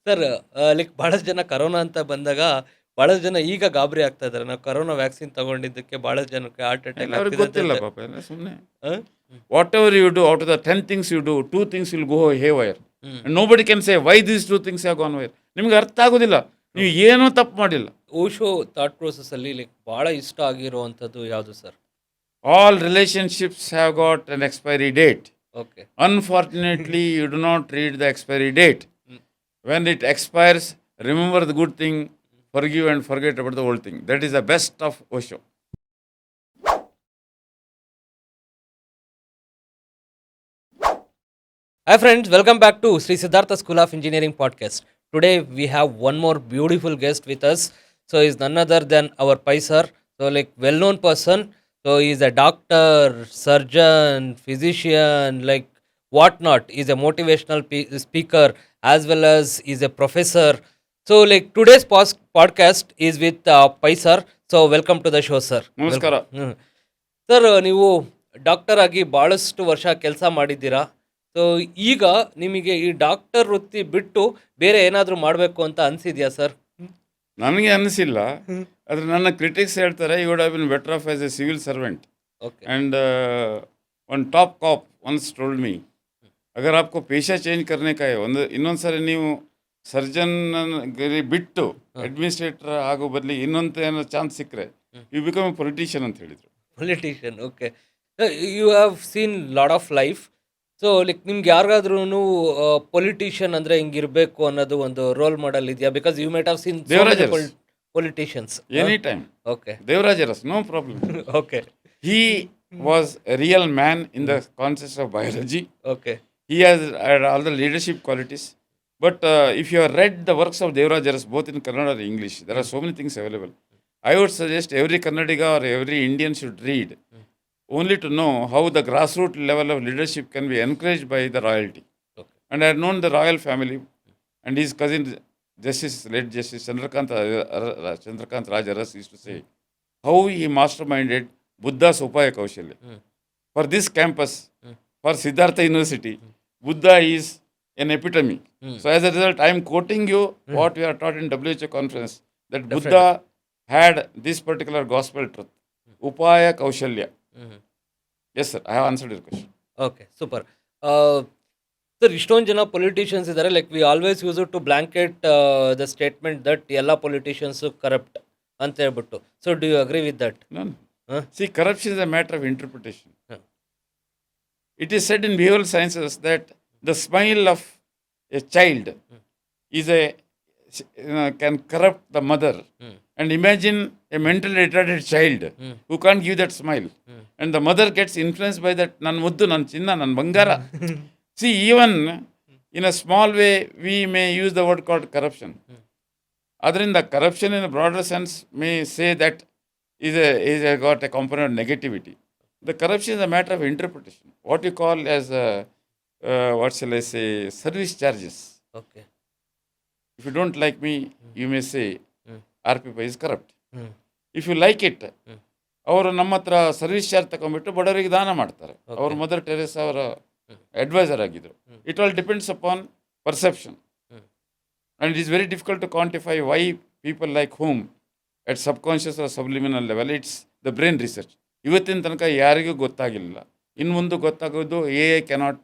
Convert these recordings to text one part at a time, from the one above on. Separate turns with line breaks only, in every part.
Sir like ಬಹಳಷ್ಟು ಜನ corona ಅಂತ ಬಂದಾಗ ಬಹಳಷ್ಟು ಜನ ಈಗ ಗಾಬರಿ ಆಗ್ತಾ ಇದ್ದಾರೆ. ನಾವು ಕರೋನಾ ವ್ಯಾಕ್ಸಿನ್ ತಗೊಂಡಿದ್ದಕ್ಕೆ ಬಹಳಷ್ಟು ಜನಕ್ಕೆ ಹಾರ್ಟ್
ಎಲ್ಲ
ಅಟ್ಯಾಕ್
ಅವ್ರಿಗೆ
ಆಗ್ತಿದೆ
ಗೊತ್ತಿಲ್ಲ
ಅಂತ.
ಪಾಪ, ಎಲ್ಲ ಸುಮ್ಮನೆ.
ಆ?
Whatever you do, out of the 10 things you do, 2 things will go haywire.
Hmm.
Nobody can say why these 2 things have gone wire. ನಿಮ್ಗೆ ಅರ್ಥ ಆಗೋದಿಲ್ಲ, ನೀವು ಏನೂ ತಪ್ಪು ಮಾಡಿಲ್ಲ.
ಓಶೋ ಥಾಟ್ ಪ್ರೋಸೆಸ್ ಅಲ್ಲಿ ಲೈಕ್ ಬಹಳ ಇಷ್ಟ ಆಗಿರುವಂತದ್ದು ಯಾವುದು sir?
All relationships have got an expiry date.
Okay.
Unfortunately, you do not read the expiry date. When it expires, remember the good thing, forgive and forget about the old thing. That is the best of Osho.
Hi friends, welcome back to Sri Siddhartha School of Engineering podcast. Today we have one more beautiful guest with us. So he's none other than our Pai sir. So like well-known person. So he's a doctor, surgeon, physician, like whatnot. He's a motivational speaker as well as he's a professor. So like today's podcast is with Pai sir. So welcome to the show, sir.
ನಮಸ್ಕಾರ.
Sir ನೀವು doctor ಆಗಿ ಭಾಳಷ್ಟು ವರ್ಷ ಕೆಲಸ ಮಾಡಿದ್ದೀರಾ. So ಈಗ ನಿಮಗೆ ಈ ಡಾಕ್ಟರ್ ವೃತ್ತಿ ಬಿಟ್ಟು ಬೇರೆ ಏನಾದರೂ ಮಾಡಬೇಕು ಅಂತ ಅನಿಸಿದೆಯಾ ಸರ್?
ನನಗೆ ಅನಿಸಿಲ್ಲ, ಆದರೆ ನನ್ನ ಕ್ರಿಟಿಕ್ಸ್ ಹೇಳ್ತಾರೆ you would have been better off as a civil servant.
Okay.
And one top cop once told me, अगर आपको पेशा चेंज करने का है, ಒಂದು ಇನ್ನೊಂದು ಸರಿ ನೀವು ಸರ್ಜನ್ ಬಿಟ್ಟು ಅಡ್ಮಿನಿಸ್ಟ್ರೇಟರ್ ಆಗೋ ಬದಲಿ ಇನ್ನೊಂದು ಏನೋ ಚಾನ್ಸ್ ಸಿಕ್ಕರೆ ಯು ಬಿಕಮ್ ಎ ಪೊಲಿಟಿಷಿಯನ್ ಅಂತ ಹೇಳಿದರು.
Politician. Okay. You have seen lot of life. So like ನಿಮ್ಗೆ ಯಾರಿಗಾದ್ರೂ ಪೊಲಿಟಿಷಿಯನ್ ಅಂದರೆ ಹಿಂಗಿರಬೇಕು ಅನ್ನೋದು ಒಂದು ರೋಲ್ ಮಾಡೆಲ್ ಇದೆಯಾ? Because you might have seen
Devaraj Urs.
Politicians.
Any time
okay.
Devaraj Urs, no problem.
Okay.
He was a real man in the context of biology.
Okay.
He has had all the leadership qualities. But if you have read the works of Devaraj Aras, both in Kannada or English, there are so many things available. I would suggest every Kannadiga or every Indian should read, only to know how the grassroots level of leadership can be encouraged by the royalty.
Okay.
And I had known the royal family and his cousin, late Justice Chandrakant Raj Aras used to say how he masterminded Buddha's Upaya Kaushalya. For this campus, for Siddhartha University, Buddha is an epitome. So as a result, I am quoting you what we are taught in WHO conference, that Buddha had this particular gospel truth, Upaya Kaushalya. Yes sir, I have answered your question.
Okay, super. Sir ಇಷ್ಟೊಂದು ಜನ politicians ಇದ್ದಾರೆ. Like we always use to blanket the statement that ಎಲ್ಲ politicians corrupt ಅಂತ ಹೇಳ್ಬಿಟ್ಟು. So do you agree with that?
None.
Huh?
See, corruption is a matter of interpretation.
Huh.
It is said in behavioral sciences that the smile of a child is can corrupt the mother. And imagine a mentally retarded child who can't give that smile. And the mother gets influenced by that, nan muddu, nan chinna, nan bangara. See, even in a small way, we may use the word called corruption. Adrinda corruption in a broader sense may say that is got a component of negativity. The corruption is a matter of interpretation. What you call as what shall I say, service charges.
Okay.
If you don't like me, you may say RPP is corrupt.
ಹ್ಞೂ.
If you like it, ಅವರು ನಮ್ಮ ಹತ್ರ service charge ತಗೊಂಡ್ಬಿಟ್ಟು ಬಡವರಿಗೆ ದಾನ ಮಾಡ್ತಾರೆ. ಅವರು mother ಟೆರೇಸಾ ಅವರ ಅಡ್ವೈಸರ್ ಆಗಿದ್ರು. It all depends upon perception. And it is very difficult to quantify why people like whom at subconscious or subliminal level, it's the brain research. ಇವತ್ತಿನ ತನಕ ಯಾರಿಗೂ ಗೊತ್ತಾಗಿಲ್ಲ. ಇನ್ನು ಮುಂದೆ ಗೊತ್ತಾಗೋದು AI cannot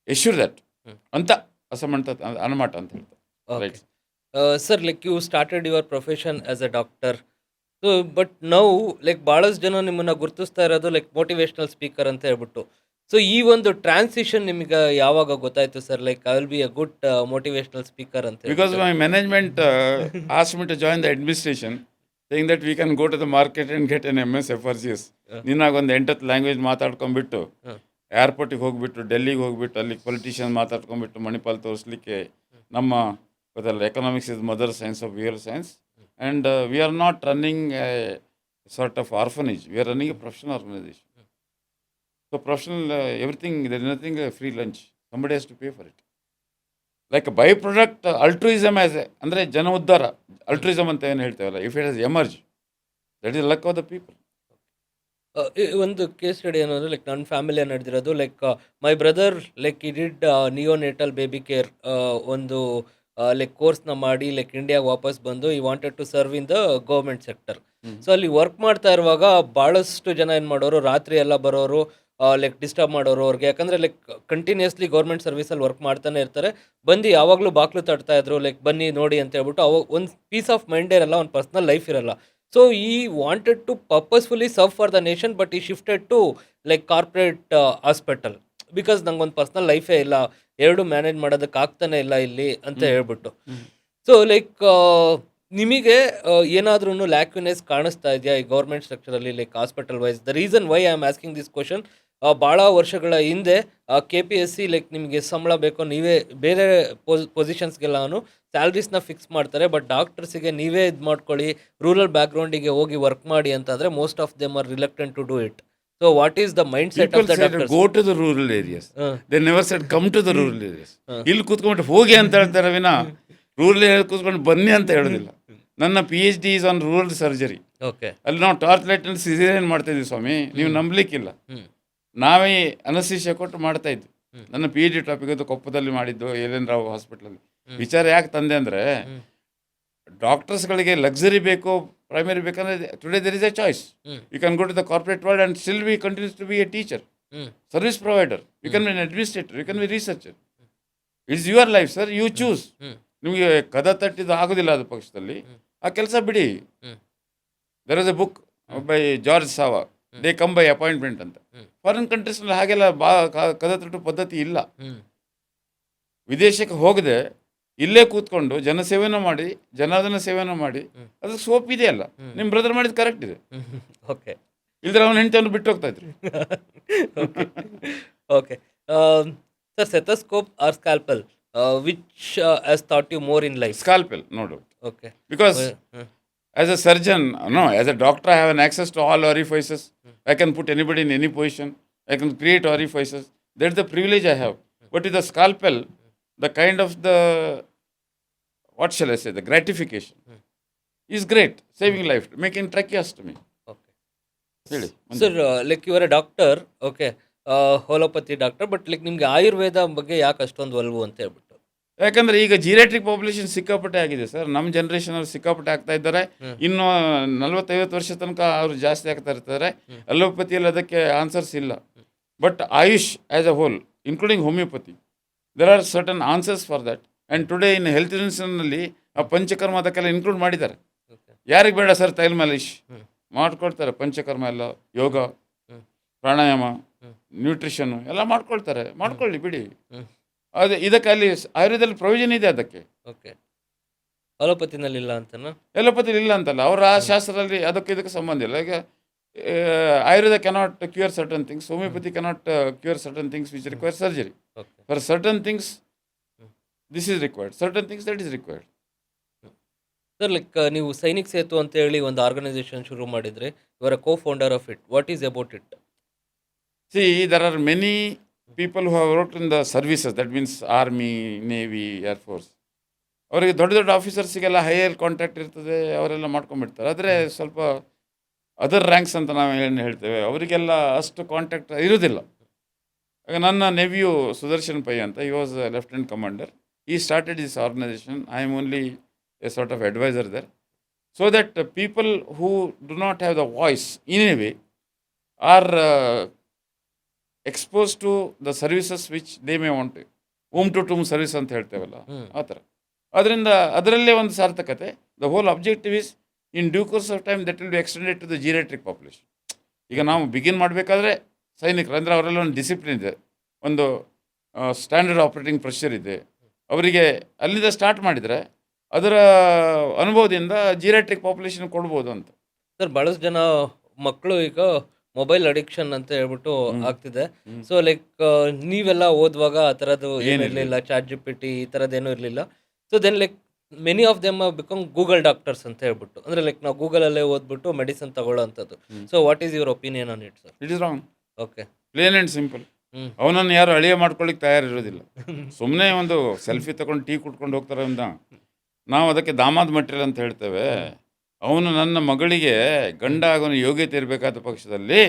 assure that ಅಂತ ಅನುಮಾಟ ಅಂತ ಹೇಳ್ತಾರೆ.
Okay. Sir like you started your profession as a doctor. So but now like ಭಾಳಷ್ಟು ಜನ ನಿಮ್ಮನ್ನು ಗುರುತಿಸ್ತಾ ಇರೋದು ಲೈಕ್ ಮೋಟಿವೇಶ್ನಲ್ ಸ್ಪೀಕರ್ ಅಂತ ಹೇಳ್ಬಿಟ್ಟು. ಸೊ ಈ ಒಂದು ಟ್ರಾನ್ಸಿಷನ್ ನಿಮಗೆ ಯಾವಾಗ ಗೊತ್ತಾಯ್ತು sir? Like I will be a good motivational speaker ಅಂತ ಹೇಳಿ.
Because my management asked me to join the administration, saying that we can go to the market and get an MS FRCS. ನಿನ್ನಾಗೊಂದು 8 language ಮಾತಾಡ್ಕೊಂಡ್ಬಿಟ್ಟು ಏರ್ಪೋರ್ಟಿಗೆ ಹೋಗ್ಬಿಟ್ಟು ಡೆಲ್ಲಿಗೆ ಹೋಗ್ಬಿಟ್ಟು ಅಲ್ಲಿ politician ಮಾತಾಡ್ಕೊಂಡ್ಬಿಟ್ಟು Manipal ತೋರಿಸ್ಲಿಕ್ಕೆ ನಮ್ಮ ಗೊತ್ತಲ್ಲ, economics is mother science of behaviour science. And we are not running a sort of orphanage, we are running a professional organisation. So professional, everything, there is nothing free lunch. Somebody has to pay for it. Like a byproduct, altruism as ಅಂದರೆ ಜನ ಉದ್ಧಾರ, altruism ಅಂತ ಏನು ಹೇಳ್ತೇವಲ್ಲ, if it has emerge, that is luck of the people.
ಒಂದು case study ಏನಂದ್ರೆ like ನನ್ನ family ನಡೆದಿರೋದು. Like my brother like he did neonatal baby care ಒಂದು ಲೈಕ್ ಕೋರ್ಸ್ನ ಮಾಡಿ ಲೈಕ್ ಇಂಡಿಯಾಗೆ ವಾಪಸ್ ಬಂದು he wanted to serve in the government sector. So ಅಲ್ಲಿ ವರ್ಕ್ ಮಾಡ್ತಾ ಇರುವಾಗ ಭಾಳಷ್ಟು ಜನ ಏನು ಮಾಡೋರು, ರಾತ್ರಿ ಎಲ್ಲ ಬರೋರು, ಲೈಕ್ ಡಿಸ್ಟರ್ಬ್ ಮಾಡೋರು ಅವ್ರಿಗೆ. ಯಾಕಂದರೆ ಲೈಕ್ ಕಂಟಿನ್ಯೂಸ್ಲಿ ಗೌರ್ಮೆಂಟ್ ಸರ್ವಿಸಲ್ಲಿ ವರ್ಕ್ ಮಾಡ್ತಾನೆ ಇರ್ತಾರೆ. ಬಂದು ಯಾವಾಗಲೂ ಬಾಕ್ಲು ತಟ್ತಾ ಇದ್ರು, ಲೈಕ್ ಬನ್ನಿ ನೋಡಿ ಅಂತ ಹೇಳ್ಬಿಟ್ಟು. ಅವಾಗ ಒಂದು ಪೀಸ್ ಆಫ್ ಮೈಂಡ್ ಇರಲ್ಲ, ಒಂದು ಪರ್ಸ್ನಲ್ ಲೈಫ್ ಇರಲ್ಲ. So he wanted to purposefully serve for the nation, but he shifted to like corporate hospital because ನಂಗೊಂದು ಪರ್ಸ್ನಲ್ ಲೈಫೇ ಇಲ್ಲ, ಎರಡು ಮ್ಯಾನೇಜ್ ಮಾಡೋದಕ್ಕೆ ಆಗ್ತಾನೆ ಇಲ್ಲ ಇಲ್ಲಿ ಅಂತ ಹೇಳ್ಬಿಟ್ಟು. ಸೊ ಲೈಕ್ ನಿಮಗೆ ಏನಾದ್ರೂ ಲ್ಯಾಕ್ಯುನೆಸ್ ಕಾಣಿಸ್ತಾ ಇದೆಯಾ ಈ ಗೌರ್ಮೆಂಟ್ ಸ್ಟ್ರಕ್ಚರಲ್ಲಿ, like hospital wise? The reason why I am asking this question, ಭಾಳ ವರ್ಷಗಳ ಹಿಂದೆ KPSC ಲೈಕ್ ನಿಮಗೆ ಸಂಬಳ ಬೇಕೋ ನೀವೇ ಬೇರೆ ಪೊಸಿಷನ್ಸ್ಗೆಲ್ಲೂ ಸ್ಯಾಲ್ರೀಸ್ನ ಫಿಕ್ಸ್ ಮಾಡ್ತಾರೆ, ಬಟ್ ಡಾಕ್ಟರ್ಸಿಗೆ ನೀವೇ ಇದು ಮಾಡ್ಕೊಳ್ಳಿ, ರೂರಲ್ ಬ್ಯಾಕ್ಗ್ರೌಂಡಿಗೆ ಹೋಗಿ ವರ್ಕ್ ಮಾಡಿ ಅಂತಂದರೆ most of them are reluctant to do it. So what is the mindset
People
of the
said
doctors?
go to the rural areas. They never said come to the rural areas. ಇಲ್ಲಿ ಕೂತ್ಕೊಂಡು ಹೋಗಿ ಅಂತ ಹೇಳ್ತಾರೆ ವಿನ rural area ಕೂತ್ಕೊಂಡು ಬನ್ನಿ ಅಂತ ಹೇಳೋದಿಲ್ಲ. ನನ್ನ PhD is on rural surgery.
Okay.
ಅಲ್ಲಿ ನಾವು ಟಾರ್ಚ್ ಲೈಟ್ನಲ್ಲಿ ಸಿಸೇರಿಯನ್ ಮಾಡ್ತಾ ಇದ್ವಿ ಸ್ವಾಮಿ, ನೀವು ನಂಬಲಿಕ್ಕಿಲ್ಲ. ನಾವೇ ಅನಸ್ತೀಶಿಯಾ ಕೊಟ್ಟು ಮಾಡ್ತಾ ಇದ್ವಿ. ನನ್ನ PhD ಟಾಪಿಕ್ ಅದು ಕೊಪ್ಪದಲ್ಲಿ ಮಾಡಿದ್ದು ಎಲ್.ಎನ್. ರಾವ್ ಹಾಸ್ಪಿಟಲಲ್ಲಿ. ವಿಚಾರ ಯಾಕೆ ತಂದೆ ಅಂದರೆ ಡಾಕ್ಟರ್ಸ್ಗಳಿಗೆ ಲಕ್ಸರಿ ಬೇಕು, ಪ್ರೈಮರಿ ಬೇಕಂದ್ರೆ today there is a choice. You can go to the corporate world and still we continues to be a teacher, service provider, you can be an administrator, you can be researcher. It's your life sir, you choose. ನಿಮಗೆ ಕದ ತಟ್ಟಿದ್ದು ಆಗೋದಿಲ್ಲ ಅದು ಪಕ್ಷದಲ್ಲಿ, ಆ ಕೆಲಸ ಬಿಡಿ. There is a book by George Sava, they come by appointment ಅಂತ. ಫಾರಿನ್ ಕಂಟ್ರೀಸ್ನಲ್ಲಿ ಹಾಗೆಲ್ಲ ಕದ ತಟ್ಟು ಪದ್ಧತಿ ಇಲ್ಲ. ವಿದೇಶಕ್ಕೆ ಹೋಗದೆ ಇಲ್ಲೇ ಕೂತ್ಕೊಂಡು ಜನಸೇವೆನೂ ಮಾಡಿ, ಜನಾರ್ದನ ಸೇವೆನೂ ಮಾಡಿ, ಅದಕ್ಕೆ ಸೋಪ್ ಇದೆಯಲ್ಲ. ನಿಮ್ಮ ಬ್ರದರ್ ಮಾಡಿದ್ದು ಕರೆಕ್ಟ್ ಇದೆ.
ಓಕೆ.
ಇಲ್ದ್ರೆ ಅವನ ಹೆಂಡತಿಯನ್ನು ಬಿಟ್ಟು ಹೋಗ್ತಾ ಇದ್ರು.
Okay sir, stethoscope or scalpel, which has taught you more in life?
Scalpel, no doubt.
Okay.
Because as a surgeon, no, as a doctor, I have an access to all orifices. I can put anybody in any position. I can create orifices. That's the privilege I have. But with the scalpel, the kind of the, what shall I say, the gratification is great. Saving life, making tracheostomy.
Okay
ಹೇಳಿ.
Sir, like you are a doctor, okay, allopathy doctor, but like ನಿಮಗೆ ಆಯುರ್ವೇದ ಬಗ್ಗೆ ಯಾಕೆ ಅಷ್ಟೊಂದು ಒಲವು ಅಂತ ಹೇಳ್ಬಿಟ್ಟು?
ಯಾಕಂದ್ರೆ ಈಗ ಜೀರಿಯಾಟ್ರಿಕ್ ಪಾಪ್ಯುಲೇಷನ್ ಸಿಕ್ಕಾಪಟ್ಟೆ ಆಗಿದೆ ಸರ್. ನಮ್ಮ ಜನರೇಷನ್ ಅವ್ರು ಸಿಕ್ಕಾಪಟ್ಟೆ ಆಗ್ತಾ ಇದ್ದಾರೆ. ಇನ್ನು 40-50 ವರ್ಷ ತನಕ ಅವರು ಜಾಸ್ತಿ ಆಗ್ತಾ ಇರ್ತಾರೆ. ಅಲೋಪತಿಯಲ್ಲಿ ಅದಕ್ಕೆ ಆನ್ಸರ್ಸ್ ಇಲ್ಲ. But AYUSH as a whole, including homeopathy, there are certain answers for that. And today in health ಇನ್ಸೂರೆನ್ಸ್ನಲ್ಲಿ ಆ ಪಂಚಕರ್ಮ ಅದಕ್ಕೆಲ್ಲ ಇನ್ಕ್ಲೂಡ್ ಮಾಡಿದ್ದಾರೆ. ಯಾರಿಗೆ ಬೇಡ ಸರ್ ತೈಲ್ ಮಾಲಿಶ್ ಮಾಡ್ಕೊಳ್ತಾರೆ. ಪಂಚಕರ್ಮ ಎಲ್ಲ, ಯೋಗ, ಪ್ರಾಣಾಯಾಮ, ನ್ಯೂಟ್ರಿಷನ್ನು ಎಲ್ಲ ಮಾಡ್ಕೊಳ್ತಾರೆ. ಮಾಡ್ಕೊಳ್ಳಿ, ಬಿಡಿ. ಅದು ಇದಕ್ಕೆ ಅಲ್ಲಿ ಆಯುರ್ವೇದದಲ್ಲಿ ಪ್ರೊವಿಷನ್ ಇದೆ ಅದಕ್ಕೆ.
ಓಕೆ. ಅಲೋಪತಿನಲ್ಲಿ ಇಲ್ಲ ಅಂತನಾ?
ಎಲೋಪತಿಲಿ ಇಲ್ಲ ಅಂತಲ್ಲ, ಅವರ ಆ ಶಾಸ್ತ್ರದಲ್ಲಿ ಅದಕ್ಕೆ ಇದಕ್ಕೆ ಸಂಬಂಧ ಇಲ್ಲ. ಈಗ Ayurveda cannot cure certain things, homeopathy cannot cure certain things which require surgery.
Okay.
For certain things this is required, certain things that is required.
Sir, like ನೀವು ಸೈನಿಕ್ ಸೇತು ಅಂತ ಹೇಳಿ ಒಂದು ಆರ್ಗನೈಸೇಷನ್ ಶುರು ಮಾಡಿದ್ರೆ, ಇವರ co founder of it, what is about it?
See, there are many people who have worked in the services, that means army, navy, air force. ಅವರಿಗೆ ದೊಡ್ಡ ದೊಡ್ಡ ಆಫೀಸರ್ಸಿಗೆಲ್ಲ ಹೈಯರ್ ಕಾಂಟ್ಯಾಕ್ಟ್ ಇರ್ತದೆ, ಅವರೆಲ್ಲ ಮಾಡ್ಕೊಂಡ್ಬಿಡ್ತಾರೆ. ಆದರೆ ಸ್ವಲ್ಪ ಅದರ್ ರ್ಯಾಂಕ್ಸ್ ಅಂತ ನಾವು ಏನು ಹೇಳ್ತೇವೆ, ಅವರಿಗೆಲ್ಲ ಅಷ್ಟು ಕಾಂಟ್ಯಾಕ್ಟ್ ಇರೋದಿಲ್ಲ. ಈಗ ನನ್ನ ನೆವ್ಯೂ ಸುದರ್ಶನ್ ಪೈ ಅಂತ, he was lieutenant commander. He started this organisation. I am only a sort of advisor there, so that people who do not have the voice in a way are expose to the services which they may want. Womb to tomb service ಅಂತ ಹೇಳ್ತೇವಲ್ಲ, ಆ ಥರ. ಅದರಿಂದ ಅದರಲ್ಲೇ ಒಂದು ಸಾರ್ಥಕತೆ. The whole objective is in due course of time that will be extended to the geriatric population. ಈಗ ನಾವು ಬಿಗಿನ್ ಮಾಡಬೇಕಾದ್ರೆ ಸೈನಿಕರು ಅಂದರೆ ಅವರೆಲ್ಲ ಒಂದು ಡಿಸಿಪ್ಲಿನ್ ಇದೆ, ಒಂದು ಸ್ಟ್ಯಾಂಡರ್ಡ್ ಆಪ್ರೇಟಿಂಗ್ ಪ್ರೊಸೀಜರ್ ಇದೆ. ಅವರಿಗೆ ಅಲ್ಲಿಂದ ಸ್ಟಾರ್ಟ್ ಮಾಡಿದರೆ ಅದರ ಅನುಭವದಿಂದ ಜೀರಿಯಾಟ್ರಿಕ್ ಪಾಪ್ಯುಲೇಷನ್ ಕೊಡ್ಬೋದು ಅಂತ.
ಸರ್, ಭಾಳಷ್ಟು ಜನ ಮಕ್ಕಳು ಈಗ ಮೊಬೈಲ್ ಅಡಿಕ್ಷನ್ ಅಂತ ಹೇಳ್ಬಿಟ್ಟು ಆಗ್ತಿದೆ. ಸೊ ಲೈಕ್ ನೀವೆಲ್ಲ ಓದುವಾಗ ಆ ಥರದ್ದು ಏನು ಇರಲಿಲ್ಲ, ChatGPT ಈ ಥರದ್ದೇನೂ ಇರಲಿಲ್ಲ. So then like many of them become Google doctors ಅಂತ ಹೇಳ್ಬಿಟ್ಟು, ಅಂದರೆ ಲೈಕ್ ನಾವು ಗೂಗಲಲ್ಲೇ ಓದ್ಬಿಟ್ಟು ಮೆಡಿಸಿನ್ ತಗೊಳ್ಳೋ ಅಂಥದ್ದು. So what is your opinion on it sir?
It is wrong.
Okay.
Plain and simple. ಅವನನ್ನು ಯಾರು ಅಳಿಯ ಮಾಡ್ಕೊಳ್ಳಿಕ್ಕೆ ತಯಾರಿರೋದಿಲ್ಲ. ಸುಮ್ಮನೆ ಒಂದು ಸೆಲ್ಫಿ ತಗೊಂಡು ಟೀ ಕುಟ್ಕೊಂಡು ಹೋಗ್ತಾರೆ ಅಂತ. ನಾವು ಅದಕ್ಕೆ ದಾಮಾದ್ ಮಟೀರಿಯಲ್ ಅಂತ ಹೇಳ್ತೇವೆ. ಅವನು ನನ್ನ ಮಗಳಿಗೆ ಗಂಡ ಆಗೋನು ಯೋಗ್ಯತೆ ಇರಬೇಕಾದ ಪಕ್ಷದಲ್ಲಿ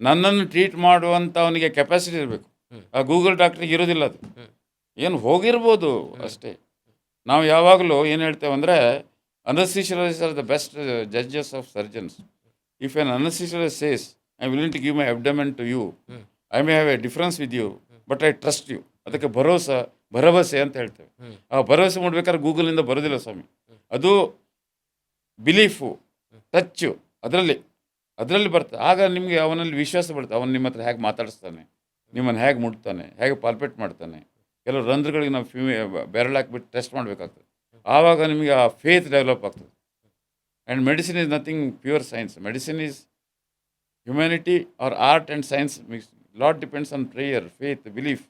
ನನ್ನನ್ನು ಟ್ರೀಟ್ ಮಾಡುವಂಥ ಅವನಿಗೆ ಕೆಪಾಸಿಟಿ ಇರಬೇಕು. ಆ ಗೂಗಲ್ ಡಾಕ್ಟ್ರಿಗೆ ಇರೋದಿಲ್ಲ. ಅದು ಏನು ಹೋಗಿರ್ಬೋದು ಅಷ್ಟೇ. ನಾವು ಯಾವಾಗಲೂ ಏನು ಹೇಳ್ತೇವೆ ಅಂದರೆ anaesthesiologist are the best judges of surgeons. If an anaesthesiologist says I willing to give my abdomen to you, I may have a difference with you but I trust you. ಅದಕ್ಕೆ ಭರವಸೆ ಅಂತ ಹೇಳ್ತೇವೆ. ಆ ಭರವಸೆ ಮಾಡ್ಬೇಕಾದ್ರೆ ಗೂಗಲಿಂದ ಬರೋದಿಲ್ಲ ಸ್ವಾಮಿ, ಅದು ಬಿಲೀಫು, ಟಚ್ಚು, ಅದರಲ್ಲಿ ಬರ್ತದೆ. ಆಗ ನಿಮಗೆ ಅವನಲ್ಲಿ ವಿಶ್ವಾಸ ಬರ್ತದೆ. ಅವನು ನಿಮ್ಮ ಹತ್ರ ಹೇಗೆ ಮಾತಾಡಿಸ್ತಾನೆ, ನಿಮ್ಮನ್ನು ಹೇಗೆ ಮುಟ್ತಾನೆ, ಹೇಗೆ ಪಾಲ್ಪೇಟ್ ಮಾಡ್ತಾನೆ. ಕೆಲವು ರಂಧ್ರಗಳಿಗೆ ನಾವು ಬೆರಳು ಹಾಕ್ಬಿಟ್ಟು ಟೆಸ್ಟ್ ಮಾಡಬೇಕಾಗ್ತದೆ. ಆವಾಗ ನಿಮಗೆ ಆ ಫೇತ್ ಡೆವಲಪ್ ಆಗ್ತದೆ. And medicine is nothing pure science. Medicine is humanity or art and science mix. Lot depends on prayer, faith, belief.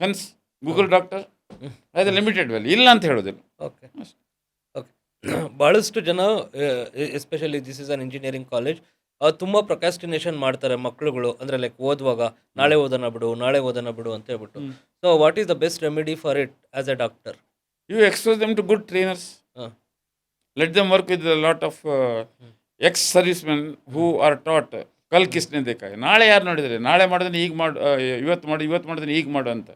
Hence Google doctor ಅದು ಲಿಮಿಟೆಡ್ ವ್ಯಾಲ್ಯೂ, ಇಲ್ಲ ಅಂತ ಹೇಳೋದಿಲ್ಲ.
Okay okay. ಭಾಳಷ್ಟು ಜನ especially this is an engineering college, ತುಂಬ procrastination ಮಾಡ್ತಾರೆ ಮಕ್ಕಳುಗಳು. ಅಂದರೆ ಲೈಕ್ ಓದುವಾಗ ನಾಳೆ ಓದೋಣ ಬಿಡು ಅಂತ ಹೇಳ್ಬಿಟ್ಟು. So what is the best remedy for it as A doctor?
You expose them to good trainers. Let them work with a lot of ex-servicemen who are taught ಕಲ್ ಕಿಸ್ನೆ ದೇಕಾಯ. ನಾಳೆ ಯಾರು ನೋಡಿದರೆ ನಾಳೆ ಮಾಡಿದ್ರೆ ಈಗ ಮಾಡು, ಇವತ್ತು ಮಾಡಿದ್ರೆ ಈಗ ಮಾಡು ಅಂತ.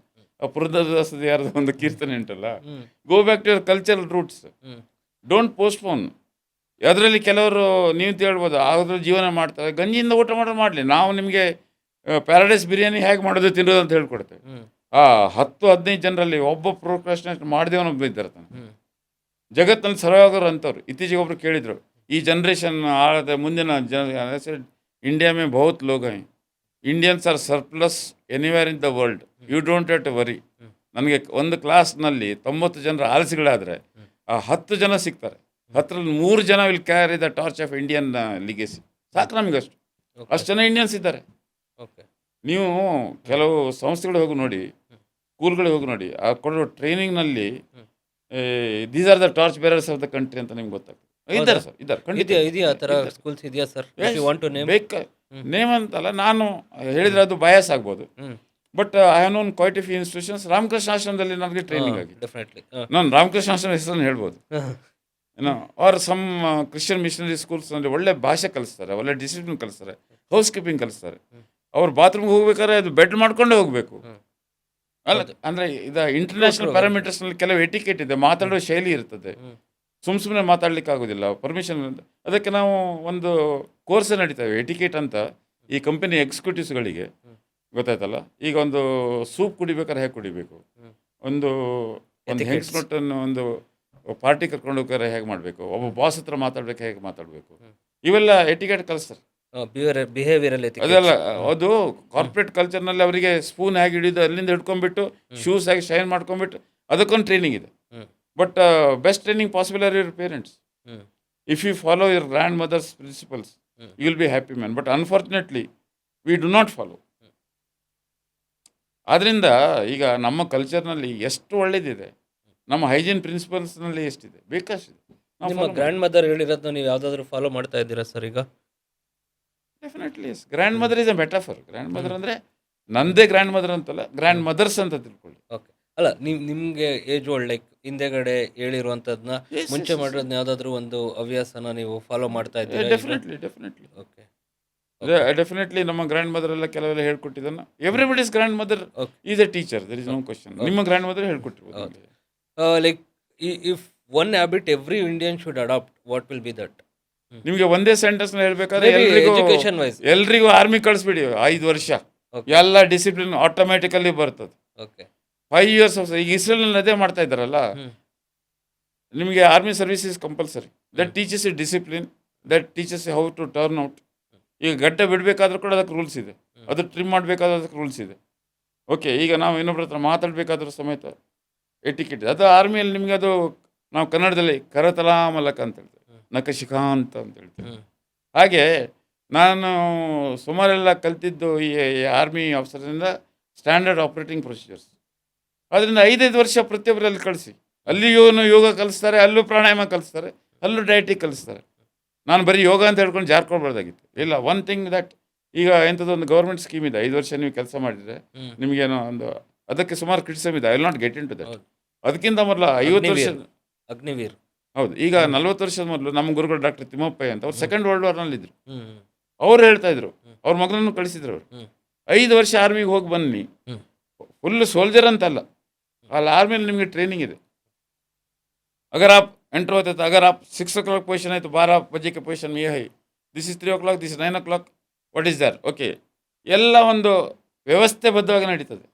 ಪುರಂದರದಾಸದ ಯಾರ್ದು ಒಂದು ಕೀರ್ತನೆ ಉಂಟಲ್ಲ, go back to your cultural roots, don't postpone. ಅದರಲ್ಲಿ ಕೆಲವರು ನೀವು ಹೇಳ್ಬೋದು ಅದ್ರ ಜೀವನ ಮಾಡ್ತಾರೆ, ಗಂಜಿಯಿಂದ ಊಟ ಮಾಡಲಿ, ನಾವು ನಿಮಗೆ ಪ್ಯಾರಡೈಸ್ ಬಿರಿಯಾನಿ ಹೇಗೆ ಮಾಡೋದು ತಿನ್ನೋದು ಅಂತ ಹೇಳ್ಕೊಡ್ತೇವೆ. ಆ 10-15 ಜನರಲ್ಲಿ ಒಬ್ಬ ಪ್ರೋಕ್ರಾಸ್ಟಿನೇಟ್ ಮಾಡಿದೇವನೊಬ್ಬ ಇದ್ದಾರೆ. ಜಗತ್ತಿನಲ್ಲಿ ಸರ್ವಾಗರು ಅಂತವ್ರು ಇತ್ತೀಚೆಗೆ ಒಬ್ರು ಕೇಳಿದರು, ಈ ಜನ್ರೇಷನ್ ಆದ ಮುಂದಿನ ಇಂಡಿಯಾ ಮೇ ಬಹುತ್ ಲೋಗ ಹೈ, Indians are surplus anywhere in the world, you don't have to worry. ನನಗೆ ಒಂದು ಕ್ಲಾಸ್ನಲ್ಲಿ 90 ಜನರ ಆಲಸಿಗಳಾದರೆ ಆ 10 ಜನ ಸಿಗ್ತಾರೆ. 10ರಲ್ಲಿ 3 ಜನ will carry the torch of Indian legacy. ಸಾಕು ನಮಗೆ ಅಷ್ಟು ಜನ ಇಂಡಿಯನ್ಸ್ ಇದ್ದಾರೆ.
ಓಕೆ,
ನೀವು ಕೆಲವು ಸಂಸ್ಥೆಗಳಿಗೆ ಹೋಗಿ ನೋಡಿ, ಸ್ಕೂಲ್ಗಳಿಗೆ ಹೋಗಿ ನೋಡಿ, ಆ ಕೊಡೋ ಟ್ರೈನಿಂಗ್ನಲ್ಲಿ these are the torch bearers of the country ಅಂತ ನಿಮ್ಗೆ ಗೊತ್ತಾಗ್ತದೆ. ಇದ್ದಾರೆ ಸರ್, ಇದ್ದಾರೆ, ಖಂಡಿತ
ಇದೆಯಾ ಆ ಥರ ಸ್ಕೂಲ್ಸ್ ಇದೆಯಾ ಸರ್?
ನೇಮ್ ಅಂತಲ್ಲ, ನಾನು ಹೇಳಿದ್ರೆ ಅದು ಬಯಾಸ್ ಆಗ್ಬೋದು. But I have known quite a few institutions. Ramakrishna ಆಶ್ರಮದಲ್ಲಿ ನನಗೆ ಟ್ರೈನಿಂಗ್ ಆಗಿದೆ.
ಡೆಫಿನೆಟ್ಲಿ
ನಾನು ರಾಮಕೃಷ್ಣ ಆಶ್ರಮ ಹೆಸರನ್ನು ಹೇಳ್ಬೋದು. ಏನೋ ಆರ್ ಸಮ್ ಕ್ರಿಶ್ಚಿಯನ್ ಮಿಷನರಿ ಸ್ಕೂಲ್ಸ್ನಲ್ಲಿ ಒಳ್ಳೆ ಭಾಷೆ ಕಲಿಸ್ತಾರೆ, ಒಳ್ಳೆ ಡಿಸಿಪ್ಲಿನ್ ಕಲಿಸ್ತಾರೆ, ಹೌಸ್ ಕೀಪಿಂಗ್ ಕಲಿಸ್ತಾರೆ. ಅವ್ರು ಬಾತ್ರೂಮ್ಗೆ ಹೋಗ್ಬೇಕಾದ್ರೆ ಅದು ಬೆಡ್ ಮಾಡ್ಕೊಂಡೇ ಹೋಗಬೇಕು ಅಲ್ಲ. ಅಂದರೆ ಇದು ಇಂಟರ್ನ್ಯಾಷನಲ್ ಪ್ಯಾರಾಮೀಟರ್ಸ್ನಲ್ಲಿ ಕೆಲವು ಎಟಿಕೇಟ್ ಇದೆ, ಮಾತಾಡೋ ಶೈಲಿ ಇರ್ತದೆ. ಸುಮ್ಮನೆ ಮಾತಾಡ್ಲಿಕ್ಕೆ ಆಗೋದಿಲ್ಲ, ಪರ್ಮಿಷನ್. ಅದಕ್ಕೆ ನಾವು ಒಂದು ಕೋರ್ಸೇ ನಡೀತೇವೆ, ಎಟಿಕೇಟ್ ಅಂತ. ಈ ಕಂಪನಿ ಎಕ್ಸಿಕ್ಯೂಟಿವ್ಸ್ಗಳಿಗೆ ಗೊತ್ತಾಯ್ತಲ್ಲ, ಈಗ ಒಂದು ಸೂಪ್ ಕುಡಿಬೇಕಾದ್ರೆ ಹೇಗೆ ಕುಡಿಬೇಕು, ಒಂದು ಹೆಂಗ್ಸ್ನೊಟ್ಟನ್ನು ಒಂದು ಪಾರ್ಟಿ ಕರ್ಕೊಂಡು ಹೋಗ್ಬೇಕಾದ್ರೆ ಹೇಗೆ ಮಾಡಬೇಕು, ಒಬ್ಬ ಬಾಸ್ ಹತ್ರ ಮಾತಾಡ್ಬೇಕು ಹೇಗೆ ಮಾತಾಡಬೇಕು, ಇವೆಲ್ಲ ಎಟಿಕೇಟ್ ಕಲಿಸ್ತಾರೆ.
ಬಿಹೇವಿಯರಲ್
ಅದೆಲ್ಲ ಅದು ಕಾರ್ಪೊರೇಟ್ ಕಲ್ಚರ್ನಲ್ಲಿ ಅವರಿಗೆ ಸ್ಪೂನ್ ಹೇಗೆ ಹಿಡಿದು ಅಲ್ಲಿಂದ ಹಿಡ್ಕೊಂಡ್ಬಿಟ್ಟು ಶೂಸ್ ಹೇಗೆ ಶೈನ್ ಮಾಡ್ಕೊಂಡ್ಬಿಟ್ಟು ಅದಕ್ಕೊಂದು ಟ್ರೈನಿಂಗ್ ಇದೆ. But best training possible are your parents. If you follow your grandmother's principles you will be happy man. But unfortunately we do not follow. ಆದ್ದರಿಂದ ಈಗ ನಮ್ಮ ಕಲ್ಚರ್ನಲ್ಲಿ ಎಷ್ಟು ಒಳ್ಳೇದಿದೆ, ನಮ್ಮ ಹೈಜೀನ್ ಪ್ರಿನ್ಸಿಪಲ್ಸ್ನಲ್ಲಿ ಎಷ್ಟಿದೆ, ಬೇಕಷ್ಟಿದೆ.
ನಿಮ್ಮ ಗ್ರ್ಯಾಂಡ್ ಮದರ್ ಹೇಳಿರೋದನ್ನ ನೀವು ಯಾವುದಾದ್ರೂ ಫಾಲೋ ಮಾಡ್ತಾ ಇದ್ದೀರಾ ಸರ್ ಈಗ?
Definitely yes. Grand mother is A metaphor. Grand mother ಅಂದರೆ ನಂದೇ ಗ್ರ್ಯಾಂಡ್ ಮದರ್ ಅಂತಲ್ಲ, ಗ್ರ್ಯಾಂಡ್ ಮದರ್ಸ್ ಅಂತ ತಿಳ್ಕೊಳ್ಳಿ.
ಓಕೆ, ಅಲ್ಲ ನಿಮಗೆ ಏಜ್ ಓಲ್ಡ್ ಲೈಕ್ ಹಿಂದೆಗಡೆ ಹೇಳಿರುವಂಥದ್ದನ್ನ ಮುಂಚೆ ಮಾಡಿರೋದನ್ನ ಯಾವುದಾದ್ರೂ ಒಂದು ಹವ್ಯಾಸನ ನೀವು ಫಾಲೋ ಮಾಡ್ತಾ ಇದ್ದೀರಾ?
ಡೆಫಿನೆಟ್ಲಿ. ಓಕೆ, ಡೆಫಿನೆಟ್ಲಿ ನಮ್ಮ ಗ್ರ್ಯಾಂಡ್ ಮದರ್ ಎಲ್ಲ ಕೆಲವೆಲ್ಲ ಹೇಳ್ಕೊಟ್ಟಿದ್ದನ್ನು. Everybody's grandmother is a teacher, there is no question. ನಿಮ್ಮ ಗ್ರ್ಯಾಂಡ್ ಮದರ್ ಹೇಳ್ಕೊಟ್ಟಿರ್ಬೋದು.
Like if one habit every Indian should adapt, what will be that?
ನಿಮಗೆ ಒಂದೇ ಸೆಂಟೆನ್ಸ್ ಹೇಳ್ಬೇಕಾದ್ರೆ ಎಲ್ರಿಗೂ ಆರ್ಮಿ ಕಳಿಸ್ಬಿಡಿ 5 ವರ್ಷ, ಎಲ್ಲ ಡಿಸಿಪ್ಲಿನ್ ಆಟೋಮ್ಯಾಟಿಕಲಿ ಬರ್ತದೆ. 5 years ಈಗ ಇಸ್ರೇಲ್ನಲ್ಲಿ ಅದೇ ಮಾಡ್ತಾ ಇದ್ದಾರಲ್ಲ. ನಿಮಗೆ army service is compulsory. That teaches is discipline, that teaches how to turn out. ಈಗ ಗಡ್ಡೆ ಬಿಡಬೇಕಾದ್ರೂ ಕೂಡ ಅದಕ್ಕೆ ರೂಲ್ಸ್ ಇದೆ, ಅದು ಟ್ರಿಮ್ ಮಾಡಬೇಕಾದ್ರೂ ಅದಕ್ಕೆ ರೂಲ್ಸ್ ಇದೆ. ಓಕೆ, ಈಗ ನಾವು ಇನ್ನೊಬ್ಬರ ಹತ್ರ ಮಾತಾಡಬೇಕಾದ್ರೂ ಸಮೇತ ಎಟಿಕೆಟ್ ಅದು ಆರ್ಮಿಯಲ್ಲಿ ನಿಮಗೆ ಅದು ನಾವು ಕನ್ನಡದಲ್ಲಿ ಕರತಲಾ ಮಲಕ ಅಂತ ಹೇಳ್ತೇವೆ, ನಖಶಿಖಾಂತ ಅಂತ ಹೇಳ್ತೇವೆ. ಹಾಗೆ ನಾನು ಸುಮಾರೆಲ್ಲ ಕಲ್ತಿದ್ದು ಈ ಆರ್ಮಿ ಆಫೀಸರ್ಸಿಂದ ಸ್ಟ್ಯಾಂಡರ್ಡ್ ಆಪ್ರೇಟಿಂಗ್ ಪ್ರೊಸೀಜರ್ಸ್. ಅದರಿಂದ 5-5 ವರ್ಷ ಪ್ರತಿಯೊಬ್ಬರಲ್ಲಿ ಕಳಿಸಿ, ಅಲ್ಲಿಯೂ ಯೋಗ ಕಲಿಸ್ತಾರೆ, ಅಲ್ಲೂ ಪ್ರಾಣಾಯಾಮ ಕಲಿಸ್ತಾರೆ, ಅಲ್ಲೂ ಡಯಟಿಗೆ ಕಲಿಸ್ತಾರೆ. ನಾನು ಬರೀ ಯೋಗ ಅಂತ ಹೇಳ್ಕೊಂಡು ಜಾರ್ಕೊಳ್ಬಾರ್ದಾಗಿತ್ತು. ಇಲ್ಲ, ಒನ್ ಥಿಂಗ್ ದಟ್ ಈಗ ಎಂಥದ್ದೊಂದು ಗೌರ್ಮೆಂಟ್ ಸ್ಕೀಮ್ ಇದೆ, 5 ವರ್ಷ ನೀವು ಕೆಲಸ ಮಾಡಿದರೆ ನಿಮಗೇನೋ ಒಂದು, ಅದಕ್ಕೆ ಸುಮಾರು ಕ್ರಿಟಿಸಮ್ ಇದೆ. I will not get into that. ಅದಕ್ಕಿಂತ ಮೊದಲು 50 ವರ್ಷ
ಅಗ್ನಿವೀರ್,
ಹೌದು, ಈಗ 40 ವರ್ಷದ ಮೊದಲು ನಮ್ಮ ಗುರುಗಳು ಡಾಕ್ಟರ್ ತಿಮ್ಮಪ್ಪಯ್ಯ ಅಂತ, ಅವ್ರು ಸೆಕೆಂಡ್ ವರ್ಲ್ಡ್ ವಾರ್ನಲ್ಲಿದ್ದರು. ಅವ್ರು ಹೇಳ್ತಾ ಇದ್ರು, ಅವ್ರ ಮಗನನ್ನು ಕಳಿಸಿದ್ರು. ಅವರು 5 ವರ್ಷ ಆರ್ಮಿಗೆ ಹೋಗಿ ಬನ್ನಿ, ಫುಲ್ ಸೋಲ್ಜರ್ ಅಂತಲ್ಲ, ಅಲ್ಲಿ ಆರ್ಮಿಯಲ್ಲಿ ನಿಮಗೆ ಟ್ರೈನಿಂಗ್ ಇದೆ. अगर आप एंटर होते तो अगर आप 6 o'clock पोजिशन है तो 12 बजे के पोजिशन में ये है, this is 3 o'clock, this is 9 o'clock, what is there, okay, ಎಲ್ಲ ಒಂದು ವ್ಯವಸ್ಥೆಬದ್ಧವಾಗಿ ನಡೀತದೆ.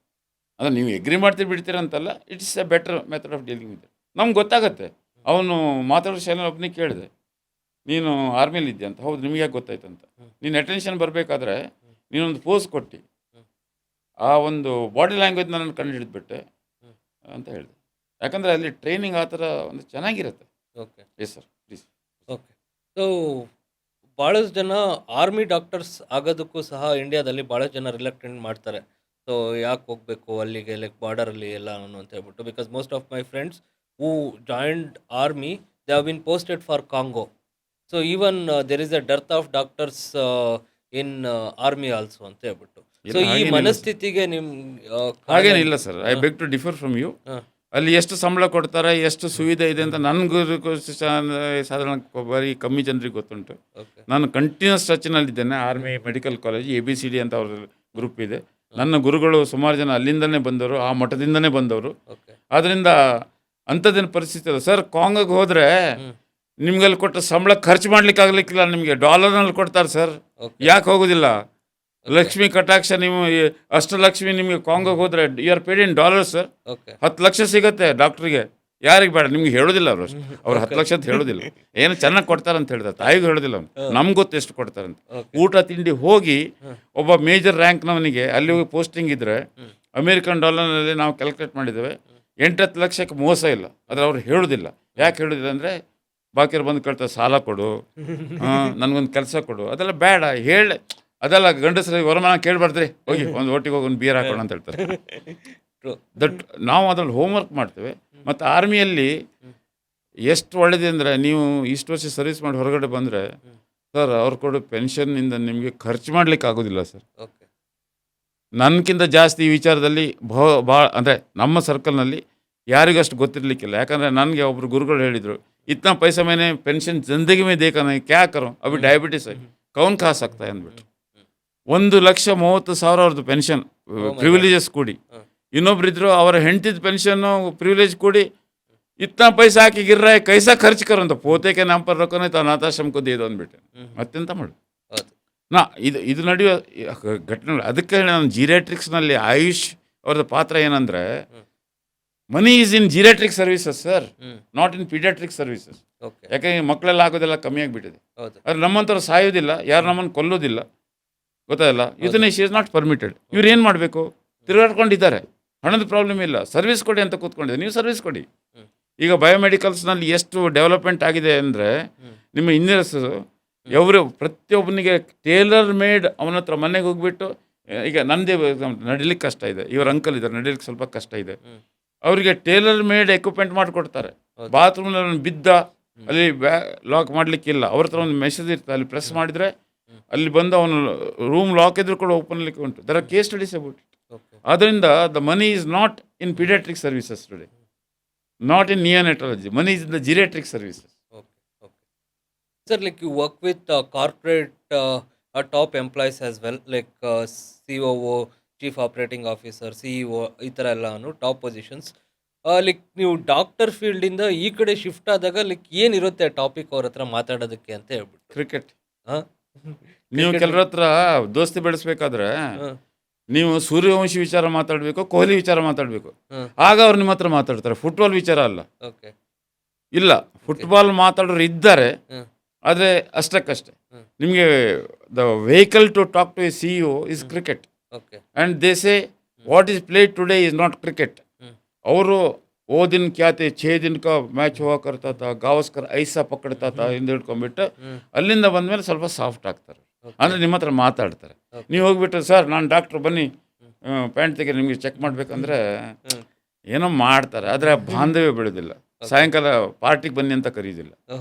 ಅದು ನೀವು ಎಗ್ರಿ ಮಾಡ್ತೀರಿ ಬಿಡ್ತೀರ ಅಂತಲ್ಲ, it's A better method of dealing with. ನಮ್ಗೆ ಗೊತ್ತಾಗುತ್ತೆ. ಅವನು ಮಾತಾಡೋ ಶೈಲಿ ಒಬ್ಬನಿಗೆ ಕೇಳಿದೆ, ನೀನು ಆರ್ಮಿಲಿ ಇದ್ದೆ ಅಂತ. ಹೌದು, ನಿಮಗೆ ಯಾಕೆ ಗೊತ್ತಾಯ್ತು ಅಂತ. ನೀನು ಅಟೆನ್ಷನ್ ಬರಬೇಕಾದ್ರೆ ನೀನೊಂದು ಪೋಸ್ ಕೊಟ್ಟು ಆ ಒಂದು ಬಾಡಿ ಲ್ಯಾಂಗ್ವೇಜ್ ನಾನು ಕಂಡು ಹಿಡಿದ್ಬಿಟ್ಟೆ ಅಂತ ಹೇಳಿದೆ. ಯಾಕಂದರೆ ಅಲ್ಲಿ ಟ್ರೈನಿಂಗ್ ಆ ಥರ ಒಂದು ಚೆನ್ನಾಗಿರುತ್ತೆ.
Okay
yes sir, please.
Okay. So ಭಾಳಷ್ಟು ಜನ ಆರ್ಮಿ ಡಾಕ್ಟರ್ಸ್ ಆಗೋದಕ್ಕೂ ಸಹ ಇಂಡಿಯಾದಲ್ಲಿ ಭಾಳಷ್ಟು ಜನ ರಿಲಕ್ಟೆಂಟ್ ಮಾಡ್ತಾರೆ. ಸೊ ಯಾಕೆ ಹೋಗಬೇಕು ಅಲ್ಲಿಗೆ, ಲೈಕ್ ಬಾರ್ಡರಲ್ಲಿ ಎಲ್ಲ ಅಂತ ಹೇಳ್ಬಿಟ್ಟು. Because most of my friends who joined army they have been posted for Congo. So even there is a dearth of doctors in army also ಅಂತ ಹೇಳ್ಬಿಟ್ಟು. ಸೊ ಈ ಮನಸ್ಥಿತಿಗೆ
ಹಾಗೇನಿಲ್ಲ sir, I beg to differ from you. ಅಲ್ಲಿ ಎಷ್ಟು ಸಂಬಳ ಕೊಡ್ತಾರೆ, ಎಷ್ಟು ಸುವಿಧೆ ಇದೆ ಅಂತ ನನಗೂ ಸಾಧಾರಣ ಬರೀ ಕಮ್ಮಿ ಜನರಿಗೆ ಗೊತ್ತುಂಟು. ನಾನು ಕಂಟಿನ್ಯೂಸ್ ಟಚ್ನಲ್ಲಿದ್ದೇನೆ. ಆರ್ಮಿ ಮೆಡಿಕಲ್ ಕಾಲೇಜ್ ABCD ಅಂತ ಅವ್ರ ಗ್ರೂಪ್ ಇದೆ. ನನ್ನ ಗುರುಗಳು ಸುಮಾರು ಜನ ಅಲ್ಲಿಂದನೇ ಬಂದವರು, ಆ ಮಠದಿಂದನೇ ಬಂದವರು. ಆದ್ದರಿಂದ ಅಂಥದ್ದೇನು ಪರಿಸ್ಥಿತಿ ಇಲ್ಲ ಸರ್. ಕಾಂಗೋಗೆ ಹೋದರೆ ನಿಮ್ಗಲ್ಲಿ ಕೊಟ್ಟ ಸಂಬಳ ಖರ್ಚು ಮಾಡ್ಲಿಕ್ಕೆ ಆಗ್ಲಿಕ್ಕಿಲ್ಲ. ನಿಮಗೆ ಡಾಲರ್ನಲ್ಲಿ ಕೊಡ್ತಾರೆ ಸರ್. ಯಾಕೆ ಹೋಗೋದಿಲ್ಲ? ಲಕ್ಷ್ಮಿ ಕಟಾಕ್ಷ, ನೀವು ಅಷ್ಟಲಕ್ಷ್ಮಿ ನಿಮಗೆ ಕಾಂಗೋಗೆ ಹೋದರೆ you are paid in dollars sir. 10 ಲಕ್ಷ ಸಿಗುತ್ತೆ ಡಾಕ್ಟ್ರಿಗೆ. ಯಾರಿಗೆ ಬೇಡ? ನಿಮ್ಗೆ ಹೇಳೋದಿಲ್ಲ ಅವರು. ಅಷ್ಟು ಅವ್ರು 10 ಲಕ್ಷ ಅಂತ ಹೇಳೋದಿಲ್ಲ. ಏನು ಚೆನ್ನಾಗಿ ಕೊಡ್ತಾರೆ ಅಂತ ಹೇಳ್ತಾರೆ, ತಾಯಿಗೂ ಹೇಳೋದಿಲ್ಲ ಅವ್ನು. ನಮ್ಗೆ ಗೊತ್ತು ಎಷ್ಟು ಕೊಡ್ತಾರೆ ಅಂತ. ಊಟ ತಿಂಡಿ ಹೋಗಿ ಒಬ್ಬ ಮೇಜರ್ ರ್ಯಾಂಕ್ನವನಿಗೆ ಅಲ್ಲಿ ಹೋಗಿ ಪೋಸ್ಟಿಂಗ್ ಇದ್ದರೆ ಅಮೇರಿಕನ್ ಡಾಲರ್ನಲ್ಲಿ ನಾವು ಕ್ಯಾಲ್ಕುಲೇಟ್ ಮಾಡಿದ್ದೇವೆ 8-10 ಲಕ್ಷಕ್ಕೆ ಮೋಸ ಇಲ್ಲ. ಆದರೆ ಅವ್ರು ಹೇಳೋದಿಲ್ಲ. ಯಾಕೆ ಹೇಳೋದಿಲ್ಲ ಅಂದರೆ ಬಾಕಿಯವ್ರು ಬಂದು ಕೇಳ್ತಾರೆ, ಸಾಲ ಕೊಡು, ನನಗೊಂದು ಕೆಲಸ ಕೊಡು. ಅದೆಲ್ಲ ಬೇಡ, ಹೇಳಿ ಅದೆಲ್ಲ ಗಂಡಸರಿಗೆ ವರಮಾನ ಕೇಳಬಾರ್ದ್ರಿ, ಹೋಗಿ ಒಂದು ಒಟ್ಟಿಗೆ ಹೋಗಿ ಒಂದು ಬೀರ್ ಹಾಕೋಣ ಅಂತ ಹೇಳ್ತಾರೆ. ದಟ್ ನಾವು ಅದ್ರಲ್ಲಿ ಹೋಮ್ವರ್ಕ್ ಮಾಡ್ತೇವೆ. ಮತ್ತು ಆರ್ಮಿಯಲ್ಲಿ ಎಷ್ಟು ಒಳ್ಳೇದು ಅಂದರೆ, ನೀವು ಇಷ್ಟು ವರ್ಷ ಸರ್ವಿಸ್ ಮಾಡಿ ಹೊರಗಡೆ ಬಂದರೆ ಸರ್ ಅವ್ರು ಕೊಡೋ ಪೆನ್ಷನ್ನಿಂದ ನಿಮಗೆ ಖರ್ಚು ಮಾಡ್ಲಿಕ್ಕೆ ಆಗೋದಿಲ್ಲ ಸರ್. ನನಗಿಂತ ಜಾಸ್ತಿ ಈ ವಿಚಾರದಲ್ಲಿ ಭಾಳ ಅಂದರೆ ನಮ್ಮ ಸರ್ಕಲ್ನಲ್ಲಿ ಯಾರಿಗಷ್ಟು ಗೊತ್ತಿರಲಿಕ್ಕಿಲ್ಲ. ಯಾಕಂದರೆ ನನಗೆ ಒಬ್ಬರು ಗುರುಗಳು ಹೇಳಿದರು, ಇतना पैसा मैंने पेंशन जिंदगी में देखा नहीं, क्या करूँ, अभी डायबिटीज है, कौन खा सकता है ಅಂದ್ಬಿಟ್ಟು. 1,30,000 ಅವ್ರದ್ದು ಪೆನ್ಷನ್ ಪ್ರಿವಿಲೇಜಸ್ ಕೂಡಿ, ಇನ್ನೊಬ್ರು ಇದ್ರು ಅವರ ಹೆಂಡತಿದ ಪೆನ್ಷನ್ನು ಪ್ರಿವಿಲೇಜ್ ಕೂಡಿ ಇतना पैसा ಹಾಕಿ ಗಿರ್ರ ಕೈಸಾ ಖರ್ಚು ಕರೋ ಅಂತ ಪೋತೆಗೆ ನಮ್ಮ ಪರ್ ರೊಕ್ಕನೇ ತಾ ಅನಾಥಾಶ್ರಮಕ್ಕೆ ದೇದು ಅಂದ್ಬಿಟ್ಟೆ. ಮತ್ತೆಂತ ಮಾಡು ನಾ ಇದು ನಡೆಯುವ ಘಟನೆ. ಅದಕ್ಕೆ ನಾನು ಜೀರಿಯಾಟ್ರಿಕ್ಸ್ನಲ್ಲಿ ಆಯುಷ್ ಅವ್ರದ್ದು ಪಾತ್ರ ಏನಂದರೆ, ಮನಿ is in geriatric services sir, not in paediatric services. ಯಾಕೆಂದ್ರೆ ಮಕ್ಕಳೆಲ್ಲ ಆಗೋದೆಲ್ಲ ಕಮ್ಮಿ ಆಗಿಬಿಟ್ಟಿದೆ. ಆದರೆ ನಮ್ಮಂಥವ್ರು ಸಾಯೋದಿಲ್ಲ, ಯಾರು ನಮ್ಮನ್ನು ಕೊಲ್ಲೋದಿಲ್ಲ, ಗೊತ್ತಾಗಲ್ಲ. ಯುಥನೇಶಿಯಾ ಇಸ್ ನಾಟ್ ಪರ್ಮಿಟೆಡ್. ಇವ್ರು ಏನು ಮಾಡಬೇಕು? ತಿರುಗಾಡ್ಕೊಂಡಿದ್ದಾರೆ, ಹಣದ ಪ್ರಾಬ್ಲಮ್ ಇಲ್ಲ, ಸರ್ವಿಸ್ ಕೊಡಿ ಅಂತ ಕೂತ್ಕೊಂಡಿದೆ. ನೀವು ಸರ್ವಿಸ್ ಕೊಡಿ. ಈಗ ಬಯೋಮೆಡಿಕಲ್ಸ್ನಲ್ಲಿ ಎಷ್ಟು ಡೆವಲಪ್ಮೆಂಟ್ ಆಗಿದೆ ಅಂದರೆ, ನಿಮ್ಮ ಇಂಜಿನಿಯರ್ಸ್ ಅವರು ಪ್ರತಿಯೊಬ್ಬನಿಗೆ ಟೇಲರ್ ಮೇಡ್ ಅವನ ಹತ್ರ ಮನೆಗೆ ಹೋಗ್ಬಿಟ್ಟು, ಈಗ ನನ್ನದೇ ನಡಿಲಿಕ್ಕೆ ಕಷ್ಟ ಇದೆ, ಇವರ ಅಂಕಲ್ ಇದ್ದಾರೆ ನಡಿಲಿಕ್ಕೆ ಸ್ವಲ್ಪ ಕಷ್ಟ ಇದೆ, ಅವರಿಗೆ ಟೇಲರ್ ಮೇಡ್ ಎಕ್ವಿಪ್ಮೆಂಟ್ ಮಾಡಿಕೊಡ್ತಾರೆ. ಬಾತ್ರೂಮ್ನಲ್ಲಿ ಬಿದ್ದ ಅಲ್ಲಿ ಲಾಕ್ ಮಾಡಲಿಕ್ಕಿಲ್ಲ, ಅವ್ರ ಹತ್ರ ಒಂದು ಮೆಸೇಜ್ ಇರ್ತದೆ, ಅಲ್ಲಿ ಪ್ರೆಸ್ ಮಾಡಿದರೆ ಅಲ್ಲಿ ಬಂದು ಅವನು ರೂಮ್ ಲಾಕ್ ಇದ್ರೂ ಕೂಡ ಓಪನ್ ಮಾಡಲಿಕ್ಕೆ ಉಂಟು. There are case studies about it. ಆದ್ದರಿಂದ the money is not in paediatric services today, not in neonatology, money is in the geriatric services.
Sir, like you work with corporate top employees as well, like COO, Chief Operating Officer, CEO, ಈ ಥರ ಎಲ್ಲಾನು top positions. Like ನೀವು doctor ಫೀಲ್ಡಿಂದ ಈ ಕಡೆ shift ಆದಾಗ like ಏನಿರುತ್ತೆ topic ಅವ್ರ ಹತ್ರ ಮಾತಾಡೋದಕ್ಕೆ ಅಂತ ಹೇಳ್ಬಿಟ್ಟು?
ಕ್ರಿಕೆಟ್. ನೀವು ಕೆಲವ್ರ ಹತ್ರ ದೋಸ್ತಿ ಬೆಳೆಸ್ಬೇಕಾದ್ರೆ ನೀವು ಸೂರ್ಯವಂಶಿ ವಿಚಾರ ಮಾತಾಡಬೇಕು, ಕೊಹ್ಲಿ ವಿಚಾರ ಮಾತಾಡಬೇಕು, ಆಗ ಅವ್ರು ನಿಮ್ಮ ಹತ್ರ ಮಾತಾಡ್ತಾರೆ. ಫುಟ್ಬಾಲ್ ವಿಚಾರ ಅಲ್ಲ. ಇಲ್ಲ, ಫುಟ್ಬಾಲ್ ಮಾತಾಡೋರು ಇದ್ದಾರೆ, ಆದರೆ ಅಷ್ಟಕ್ಕಷ್ಟೇ. ನಿಮಗೆ the vehicle to talk to a CEO is cricket. And they say what is played today is not cricket. ಅವರು ಓ ದಿನ ಕ್ಯಾ थे 6 दिन का मैच हुआ करता था, गावस्ಕರ್ ಐಸಾ ಪಕಡ್ತಾ था ಹಿಂದೆ ಹಿಡ್ಕೊಂಡ್ಬಿಟ್ಟು ಅಲ್ಲಿಂದ ಬಂದಮೇಲೆ ಸ್ವಲ್ಪ ಸಾಫ್ಟ್ ಆಗ್ತಾರೆ. ಅಂದರೆ ನಿಮ್ಮ ಹತ್ರ ಮಾತಾಡ್ತಾರೆ. ನೀವು ಹೋಗ್ಬಿಟ್ಟು ಸರ್ ನಾನು ಡಾಕ್ಟ್ರು ಬನ್ನಿ ಪ್ಯಾಂಟ್ ತೆಗೆ ನಿಮಗೆ ಚೆಕ್ ಮಾಡಬೇಕಂದ್ರೆ ಏನೋ ಮಾಡ್ತಾರೆ, ಆದರೆ ಬಾಂಧವ್ಯ ಬೆಳೆದಿಲ್ಲ. ಸಾಯಂಕಾಲ ಪಾರ್ಟಿಗೆ ಬನ್ನಿ ಅಂತ ಕರೀದಿಲ್ಲ,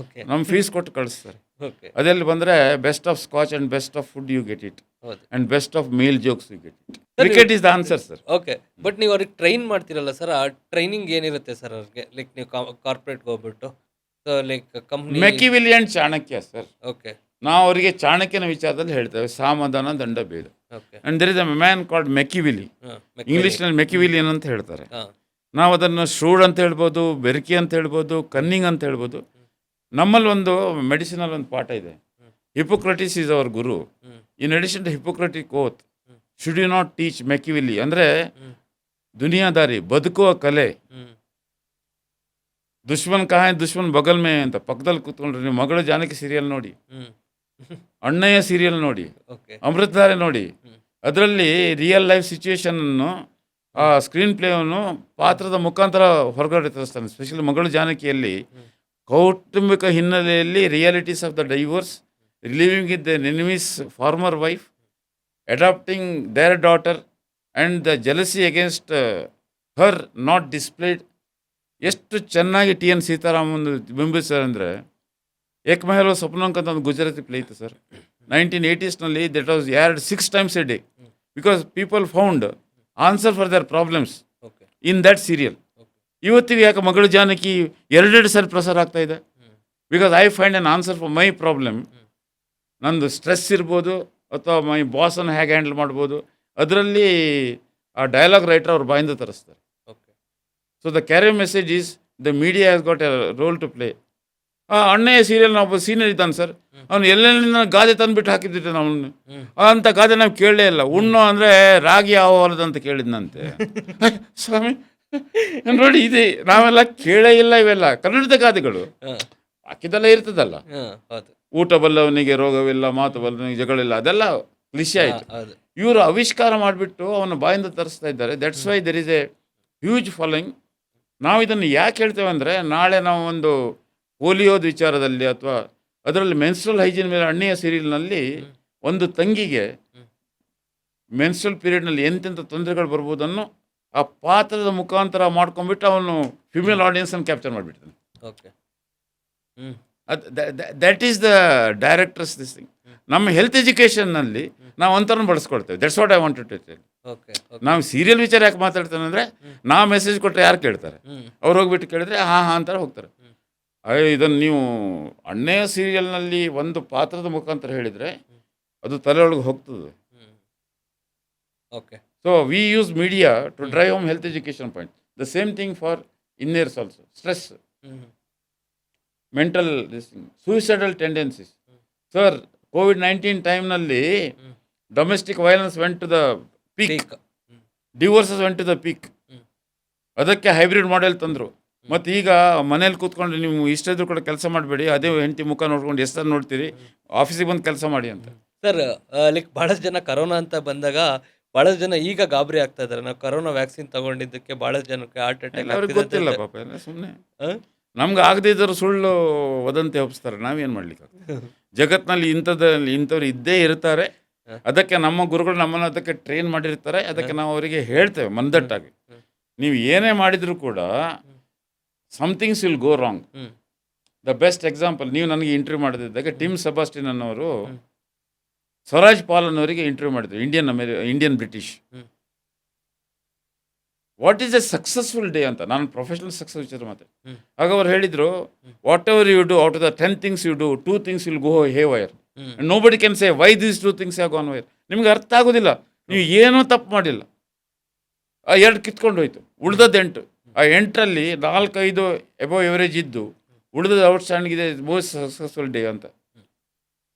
ನಮ್ಮ ಫೀಸ್ ಕೊಟ್ಟು ಕಳಿಸ್ತಾರೆ. ಅದೆಲ್ಲಿ ಬಂದರೆ best of scotch and best of food you get it, and best of male jokes you get it. Cricket is the answer sir.
Okay, but ನೀವು ಅವ್ರಿಗೆ ಟ್ರೈನ್ ಮಾಡ್ತಿರಲ್ಲ ಸರ್, ಆ ಟ್ರೈನಿಂಗ್ ಏನಿರುತ್ತೆ ಸರ್ ಅವ್ರಿಗೆ? ಲೈಕ್ ನೀವು ಕಾರ್ಪೊರೇಟ್ಗೆ ಹೋಗ್ಬಿಟ್ಟು like company
Machiavelli and Chanakya sir.
Okay,
ನಾವು ಅವರಿಗೆ ಚಾಣಕ್ಯನ ವಿಚಾರದಲ್ಲಿ ಹೇಳ್ತೇವೆ, ಸಾಮಧಾನ ದಂಡ ಭೇದ. And there is a man called Machiavelli, ಇಂಗ್ಲೀಷ್ನಲ್ಲಿ ಮೆಕಿವಿಲಿಯನ್ ಅಂತ ಹೇಳ್ತಾರೆ. ನಾವು ಅದನ್ನು ಶ್ರೂಡ್ ಅಂತ ಹೇಳ್ಬೋದು, ಬೆರಕಿ ಅಂತ ಹೇಳ್ಬೋದು, ಕನ್ನಿಂಗ್ ಅಂತ ಹೇಳ್ಬೋದು. ನಮ್ಮಲ್ಲಿ ಒಂದು ಮೆಡಿಸಿನಲ್ಲಿ ಒಂದು ಪಾಠ ಇದೆ, Hippocrates is our guru. In addition to Hippocratic oath should you not teach Machiavelli, ಅಂದರೆ ದುನಿಯಾದಾರಿ, ಬದುಕುವ ಕಲೆ. ದುಶ್ಮನ್ ಕಹಾ ದುಶ್ಮನ್ ಬಗಲ್ ಮೇ ಅಂತ ಪಕ್ಕದಲ್ಲಿ ಕೂತ್ಕೊಂಡ್ರೆ, ನೀವು ಮಗಳು ಜಾನಕಿ ಸೀರಿಯಲ್ ನೋಡಿ, ಅಣ್ಣಯ್ಯ ಸೀರಿಯಲ್ ನೋಡಿ, ಅಮೃತಧಾರೆ ನೋಡಿ, ಅದರಲ್ಲಿ ರಿಯಲ್ ಲೈಫ್ ಸಿಚುವೇಶನನ್ನು ಆ ಸ್ಕ್ರೀನ್ ಪ್ಲೇವನ್ನು ಪಾತ್ರದ ಮುಖಾಂತರ ಹೊರಗಡೆ ತರಿಸ್ತಾನೆ. ಸ್ಪೆಷಲಿ ಮಗಳು ಜಾನಕಿಯಲ್ಲಿ ಕೌಟುಂಬಿಕ ಹಿನ್ನೆಲೆಯಲ್ಲಿ realities of the divorce, living with the enemies former wife, adapting their daughter and the jealousy against her not displayed. ಎಷ್ಟು ಚೆನ್ನಾಗಿ ಟಿ ಎನ್ ಸೀತಾರಾಮನ್ ಬಿಂಬಿಸ್ತಾರೆ ಅಂದರೆ, ಏಕ್ ಮಹಲ್ ಸ್ವಪ್ನಂಕ್ ಅಂತ ಒಂದು ಗುಜರಾತಿ ಪ್ಲೇ ಇತ್ತು sir, 1980s that was aired 6 times a day because people found answer for there problems in that serial. ಇವತ್ತಿಗೆ ಯಾಕೆ ಮಗಳು ಜಾನಕಿ 2 ಸಲ ಪ್ರಸಾರ ಆಗ್ತಾ ಇದೆ? Because I find an answer for my problem. ನಂದು ಸ್ಟ್ರೆಸ್ ಇರ್ಬೋದು ಅಥವಾ ಮೈ ಬಾಸನ್ನು ಹೇಗೆ ಹ್ಯಾಂಡಲ್ ಮಾಡ್ಬೋದು, ಅದರಲ್ಲಿ ಆ ಡೈಲಾಗ್ ರೈಟರ್ ಅವ್ರ ಬಾಯಿಂದ ತರಿಸ್ತಾರೆ. So the carry message is the media has got a role to play. Annayya serial ಒಬ್ಬ ಸೀನಿಯರ್ ಇದ್ದಾನೆ ಸರ್, ಅವನು ಎಲ್ಲೆಲ್ಲಿಂದ ಗಾದೆ ತಂದುಬಿಟ್ಟು ಹಾಕಿದ್ದಿಟ್ಟೆ ನಾವು, ಅಂಥ ಗಾದೆ ನಾವು ಕೇಳಲೇ ಇಲ್ಲ. ಉಣ್ಣು ಅಂದರೆ ರಾಗಿ ಆವಲದ ಅಂತ ಕೇಳಿದ್ನಂತೆ. ಸ್ವಾಮಿ ನೋಡಿ, ಇದೆ ನಾವೆಲ್ಲ ಕೇಳೇ ಇಲ್ಲ, ಇವೆಲ್ಲ ಕನ್ನಡದ ಗಾದೆಗಳು, ಹಾಕಿದೆಲ್ಲ ಇರ್ತದಲ್ಲ. ಊಟ ಬಲ್ಲವನಿಗೆ ರೋಗವಿಲ್ಲ, ಮಾತು ಬಲ್ಲವನಿಗೆ ಜಗಳಿಲ್ಲ, ಅದೆಲ್ಲ ಕ್ಲಿಷೆ ಆಯಿತು. ಇವರು ಆವಿಷ್ಕಾರ ಮಾಡಿಬಿಟ್ಟು ಅವನ ಬಾಯಿಂದ ತರಿಸ್ತಾ ಇದ್ದಾರೆ. That's why there is A huge following. ನಾವು ಇದನ್ನು ಯಾಕೆ ಹೇಳ್ತೇವೆ ಅಂದರೆ, ನಾಳೆ ನಾವು ಒಂದು ಪೋಲಿಯೋದ ವಿಚಾರದಲ್ಲಿ ಅಥವಾ ಅದರಲ್ಲಿ ಮೆನ್ಸ್ಟ್ರಲ್ ಹೈಜೀನ್ ಮೇಲೆ ಅಣ್ಣಯ್ಯ ಸೀರಿಯಲ್ನಲ್ಲಿ ಒಂದು ತಂಗಿಗೆ ಮೆನ್ಸ್ಟ್ರಲ್ ಪೀರಿಯಡ್ನಲ್ಲಿ ಎಂತೆಂಥ ತೊಂದರೆಗಳು ಬರ್ಬೋದನ್ನು ಆ ಪಾತ್ರದ ಮುಖಾಂತರ ಮಾಡ್ಕೊಂಡ್ಬಿಟ್ಟು ಅವನು ಫಿಮೇಲ್ ಆಡಿಯನ್ಸನ್ನು ಕ್ಯಾಪ್ಚರ್ ಮಾಡಿಬಿಡ್ತಾನೆ. That is the director's this thing. ನಮ್ಮ ಹೆಲ್ತ್ ಎಜುಕೇಷನ್ನಲ್ಲಿ ನಾವು ಅಂಥವ್ರನ್ನ ಬಳಸ್ಕೊಳ್ತೇವೆ. That's what I wanted to tell. ನಾವು ಸೀರಿಯಲ್ ವಿಚಾರ ಯಾಕೆ ಮಾತಾಡ್ತಾನೆ ಅಂದರೆ, ನಾವು ಮೆಸೇಜ್ ಕೊಟ್ಟರೆ ಯಾರು ಕೇಳ್ತಾರೆ? ಅವ್ರು ಹೋಗ್ಬಿಟ್ಟು ಕೇಳಿದ್ರೆ ಹಾಂ ಅಂತಾರೆ, ಹೋಗ್ತಾರೆ. ಇದನ್ನು ನೀವು ಅಣ್ಣಯ್ಯ ಸೀರಿಯಲ್ನಲ್ಲಿ ಒಂದು ಪಾತ್ರದ ಮುಖಾಂತರ ಹೇಳಿದರೆ ಅದು ತಲೆಯೊಳಗೆ ಹೋಗ್ತದೆ. So we use media to drive home health education point. The same thing for inners also. Stress, mental suicidal tendencies. Sir, COVID-19 ಟೈಮ್ನಲ್ಲಿ domestic violence went to the peak, divorces went to the peak. ಅದಕ್ಕೆ hybrid model ತಂದರು. ಮತ್ತು ಈಗ ಮನೇಲಿ ಕೂತ್ಕೊಂಡು ನೀವು ಇಷ್ಟಿದ್ರು ಕೂಡ ಕೆಲಸ ಮಾಡಬೇಡಿ, ಅದೇ ಹೆಂಡತಿ ಮುಖ ನೋಡ್ಕೊಂಡು ಎಷ್ಟು ನೋಡ್ತೀರಿ, ಆಫೀಸಿಗೆ ಬಂದು ಕೆಲಸ ಮಾಡಿ ಅಂತ.
ಸರ್, ಲೈಕ್ ಭಾಳಷ್ಟು ಜನ ಕರೋನಾ ಅಂತ ಬಂದಾಗ ಭಾಳಷ್ಟು ಜನ ಈಗ ಗಾಬರಿ ಆಗ್ತಾ ಇದ್ದಾರೆ. ನಾವು ಕರೋನಾ ವ್ಯಾಕ್ಸಿನ್ ತಗೊಂಡಿದ್ದಕ್ಕೆ ಭಾಳಷ್ಟು ಜನಕ್ಕೆ ಹಾರ್ಟ್ ಅಟ್ಯಾಕ್
ಅವ್ರಿಗೆ ಗೊತ್ತಿಲ್ಲ ಪಾಪ, ಎಲ್ಲ ಸುಮ್ಮನೆ ನಮ್ಗೆ ಆಗದಿದ್ದರೂ ಸುಳ್ಳು ವದಂತಿ ಹಬ್ಬಿಸ್ತಾರೆ. ನಾವೇನು ಮಾಡ್ಲಿಕ್ಕೆ? ಜಗತ್ತಿನಲ್ಲಿ ಇಂಥವ್ರು ಇದ್ದೇ ಇರ್ತಾರೆ. ಅದಕ್ಕೆ ನಮ್ಮ ಗುರುಗಳು ನಮ್ಮನ್ನು ಅದಕ್ಕೆ ಟ್ರೈನ್ ಮಾಡಿರ್ತಾರೆ. ಅದಕ್ಕೆ ನಾವು ಅವರಿಗೆ ಹೇಳ್ತೇವೆ ಮಂದಟ್ಟಾಗಿ, ನೀವು ಏನೇ ಮಾಡಿದರೂ ಕೂಡ somethings will go wrong. The best example, ನೀವು ನನಗೆ ಇಂಟರ್ವ್ಯೂ ಮಾಡಿದಾಗ ಟಿಮ್ ಸೆಬಾಸ್ಟಿನ್ ಅನ್ನೋರು ಸ್ವರಾಜ್ ಪಾಲ್ ಅನ್ನೋರಿಗೆ ಇಂಟರ್ವ್ಯೂ ಮಾಡಿದ್ರು, Indian British. What is a successful day ಅಂತ. ನಾನು ಪ್ರೊಫೆಷನಲ್ ಸಕ್ಸಸ್ ವಿಚಾರ ಮಾತಾಡಿ. ಆಗ ಅವ್ರು ಹೇಳಿದರು, whatever you do out of the 10 things you do, 2 things will go haywire. Nobody can say why these 2 things have gone haywire. ನಿಮ್ಗೆ ಅರ್ಥ ಆಗೋದಿಲ್ಲ. ನೀವು ಏನೂ ತಪ್ಪು ಮಾಡಿಲ್ಲ, ಆ 2 ಕಿತ್ಕೊಂಡು ಹೋಯ್ತು, ಉಳಿದದ್ದು 8. ಆ 8ರಲ್ಲಿ 4-5 ಎಬೋ ಎವರೇಜ್ ಇದ್ದು ಉಳಿದದ್ದು ಔಟ್ಸ್ಟ್ಯಾಂಡಿಂಗ್ ಇದೆ. ಮೋಸ್ಟ್ ಸಕ್ಸಸ್ಫುಲ್ ಡೇ ಅಂತ.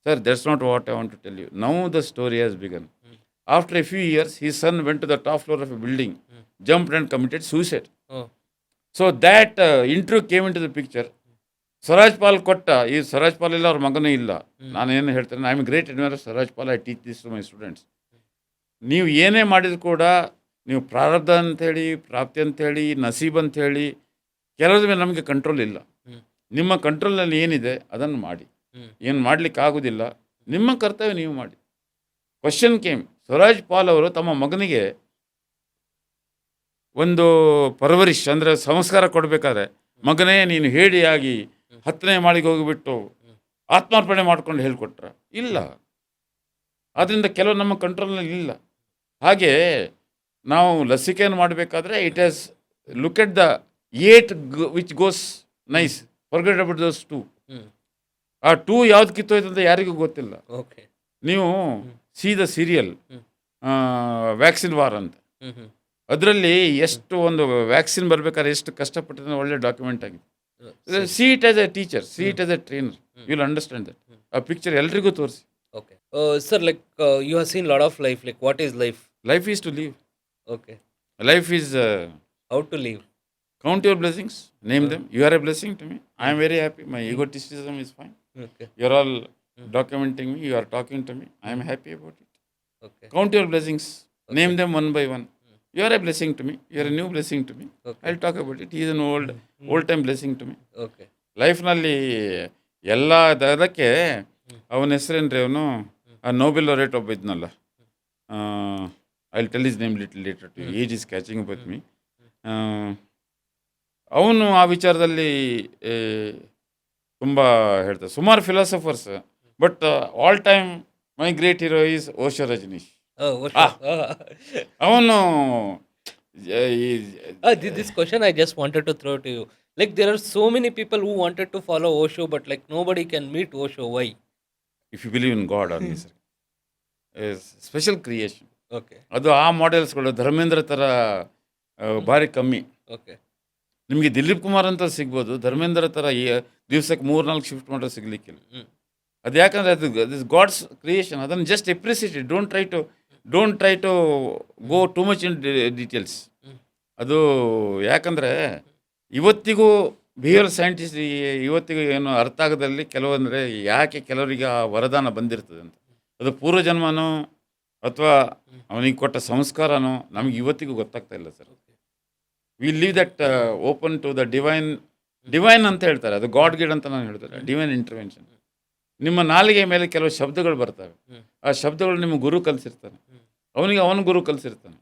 Sir, that's not what I want to tell you. Now the story has begun. After a few years his son went to the top floor of a building, jumped and committed suicide. So that interview came into the picture. Swraj Paul ಕೊಟ್ಟ, ಈ ಸ್ವರಾಜ್ ಪಾಲ್ ಇಲ್ಲ, ಅವ್ರ ಮಗನೂ ಇಲ್ಲ. ನಾನೇನು ಹೇಳ್ತೇನೆ, I am great admirer of Swraj Paul. I teach this to my students. ನೀವು ಏನೇ ಮಾಡಿದ್ರು ಕೂಡ ನೀವು ಪ್ರಾರಬ್ಧ ಅಂಥೇಳಿ, ಪ್ರಾಪ್ತಿ ಅಂಥೇಳಿ, ನಸೀಬ್ ಅಂಥೇಳಿ ಕೆಲವ್ರ ಮೇಲೆ ನಮಗೆ ಕಂಟ್ರೋಲ್ ಇಲ್ಲ. ನಿಮ್ಮ ಕಂಟ್ರೋಲ್ನಲ್ಲಿ ಏನಿದೆ ಅದನ್ನು ಮಾಡಿ. ಏನು ಮಾಡಲಿಕ್ಕೆ ಆಗೋದಿಲ್ಲ, ನಿಮ್ಮ ಕರ್ತವ್ಯ ನೀವು ಮಾಡಿ. ಕ್ವಶನ್ ಕೇಮ್, ಸ್ವರಾಜ್ ಪಾಲ್ ಅವರು ತಮ್ಮ ಮಗನಿಗೆ ಒಂದು ಪರ್ವರಿಶ್ ಅಂದರೆ ಸಂಸ್ಕಾರ ಕೊಡಬೇಕಾದ್ರೆ, ಮಗನೇ ನೀನು ಹೇಳಿಯಾಗಿ 10ನೇ ಮಾಳಿಗೆ ಹೋಗಿಬಿಟ್ಟು ಆತ್ಮಾರ್ಪಣೆ ಮಾಡ್ಕೊಂಡು ಹೇಳ್ಕೊಟ್ರ? ಇಲ್ಲ. ಆದ್ದರಿಂದ ಕೆಲವು ನಮ್ಮ ಕಂಟ್ರೋಲ್ನಲ್ಲಿ ಇಲ್ಲ. ಹಾಗೆ ನಾವು ಲಸಿಕೆಯನ್ನು ಮಾಡಬೇಕಾದ್ರೆ it has look at the 8 which goes nice, forget about those 2. ಆ 2 ಯಾವ್ದು ಕಿತ್ತೋಯ್ತು ಅಂತ ಯಾರಿಗೂ ಗೊತ್ತಿಲ್ಲ. ನೀವು C the serial vaccine war ಅಂತ, ಅದರಲ್ಲಿ ಎಷ್ಟು ಒಂದು ವ್ಯಾಕ್ಸಿನ್ ಬರ್ಬೇಕಾದ್ರೆ ಎಷ್ಟು ಕಷ್ಟಪಟ್ಟಿದ್ರೆ ಒಳ್ಳೆ ಡಾಕ್ಯುಮೆಂಟ್ ಆಗಿದೆ. See it as a teacher, see it as a trainer, you will understand that. ಆ ಪಿಕ್ಚರ್ ಎಲ್ರಿಗೂ ತೋರಿಸಿ.
Okay. Sir, like you have seen lot of life. Like what is life?
Life is to live.
Okay.
Life is
How to live?
count your blessings, name them. You are a blessing to me. I am very happy. My egotisticism is fine.
Okay.
You are all documenting me. You are talking to me. I am happy about it.
Okay.
Count your blessings. Name them one by one. You are a blessing to me. You are a new blessing to me.
Okay.
I'll talk about it. He is an old time blessing to me.
Okay.
ಲೈಫ್ನಲ್ಲಿ ಎಲ್ಲ ಅದಕ್ಕೆ ಅವನ ಹೆಸರೇನ್ರಿ, ಅವನು ಆ Nobel laureate ಒಬ್ಬ ಇದ್ನಲ್ಲ, I tell his name little later to age is catching with me. ಅವನು ಆ ವಿಚಾರದಲ್ಲಿ ತುಂಬ ಹೇಳ್ತಾರೆ. ಸುಮಾರು philosophers, but all time my great hero is Osho Rajneesh.
Oh, what?
ಅವನು
This question I just wanted to throw to you. Like there are so many people who wanted to follow Osho, but like nobody can meet Osho. Why?
If you believe in God are special creation.
Okay.
ಅದು ಆ ಮಾಡೆಲ್ಸ್ಗಳು ಧರ್ಮೇಂದ್ರ ಥರ ಭಾರಿ ಕಮ್ಮಿ.
Okay.
ನಿಮಗೆ ದಿಲೀಪ್ ಕುಮಾರ್ ಅಂತ ಸಿಗ್ಬೋದು, ಧರ್ಮೇಂದ್ರ ಥರ ದಿವ್ಸಕ್ಕೆ 3-4 ಶಿಫ್ಟ್ ಮಾಡೋದು ಸಿಗ್ಲಿಕ್ಕಿಲ್ಲ. ಅದು ಯಾಕಂದರೆ ಅದು ದಿಸ್ ಗಾಡ್ಸ್ ಕ್ರಿಯೇಷನ್. ಅದನ್ನು just appreciate. Don't try to go too much in details. ಅದು ಯಾಕಂದರೆ ಇವತ್ತಿಗೂ ಬಿಹೇವಿಯರ್ ಸೈಂಟಿಸ್ಟ್ ಇವತ್ತಿಗೂ ಏನು ಅರ್ಥ ಆಗೋದಲ್ಲಿ ಕೆಲವೊಂದರೆ ಯಾಕೆ ಕೆಲವರಿಗೆ ಆ ವರದಾನ ಬಂದಿರ್ತದೆ ಅಂತ. ಅದು ಪೂರ್ವಜನ್ಮನೋ ಅಥವಾ ಅವನಿಗೆ ಕೊಟ್ಟ ಸಂಸ್ಕಾರನೋ ನಮಗೆ ಇವತ್ತಿಗೂ ಗೊತ್ತಾಗ್ತಾ ಇಲ್ಲ sir. We leave that open to the divine ಅಂತ ಹೇಳ್ತಾರೆ. ಅದು ಗಾಡ್ ಗಿಡ್ ಅಂತ ನಾನು ಹೇಳ್ತಾರೆ, ಡಿವೈನ್ ಇಂಟರ್ವೆನ್ಷನ್. ನಿಮ್ಮ ನಾಲಿಗೆ ಮೇಲೆ ಕೆಲವು ಶಬ್ದಗಳು ಬರ್ತವೆ. ಆ ಶಬ್ದಗಳು ನಿಮ್ಮ ಗುರು ಕಲಿಸಿರ್ತಾನೆ, ಅವನಿಗೆ ಅವನ ಗುರು ಕಲಿಸಿರ್ತಾನೆ.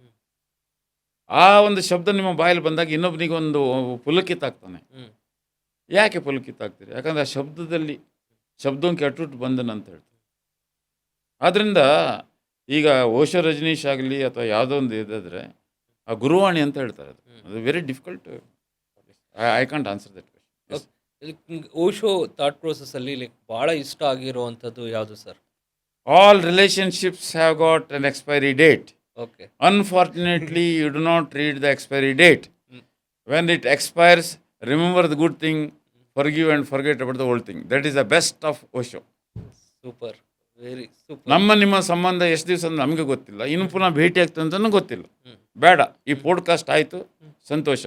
ಆ ಒಂದು ಶಬ್ದ ನಿಮ್ಮ ಬಾಯಲ್ಲಿ ಬಂದಾಗ ಇನ್ನೊಬ್ಬನಿಗೆ ಒಂದು ಪುಲಕಿತ ಆಗ್ತಾನೆ. ಯಾಕೆ ಪುಲಕಿತ ಆಗ್ತೀರಿ? ಯಾಕಂದರೆ ಆ ಶಬ್ದದಲ್ಲಿ ಶಬ್ದಕ್ಕೆ ಅಟುಟ್ ಬಂದನ ಅಂತ ಹೇಳ್ತಾರೆ. ಆದ್ದರಿಂದ ಈಗ ಓಶೋ ರಜನೀಶ್ ಆಗಲಿ ಅಥವಾ ಯಾವುದೋ ಒಂದು ಇದಾದರೆ ಆ ಗುರುವಾಣಿ ಅಂತ ಹೇಳ್ತಾರೆ. ಅದು very difficult. I can't answer that question.
Osho thought process ಅಲ್ಲಿ ಲೈಕ್ ಬಹಳ ಇಷ್ಟ ಆಗಿರುವಂಥದ್ದು ಯಾವುದು sir?
All relationships have got an expiry date.
Okay.
Unfortunately, you do not read the expiry date. When it expires, remember the good thing, forgive and forget about the old thing. That is the best of Osho.
Super. Very super.
ನಮ್ಮ ನಿಮ್ಮ ಸಂಬಂಧ ಎಷ್ಟು ದಿವಸ ಅಂತ ನಮಗೆ ಗೊತ್ತಿಲ್ಲ, ಇನ್ನು ಪುನಃ ಭೇಟಿ ಆಗ್ತದೆ ಅಂತಲೂ ಗೊತ್ತಿಲ್ಲ. ಬೇಡ, ಈ ಪಾಡ್ಕಾಸ್ಟ್ ಆಯಿತು, ಸಂತೋಷ.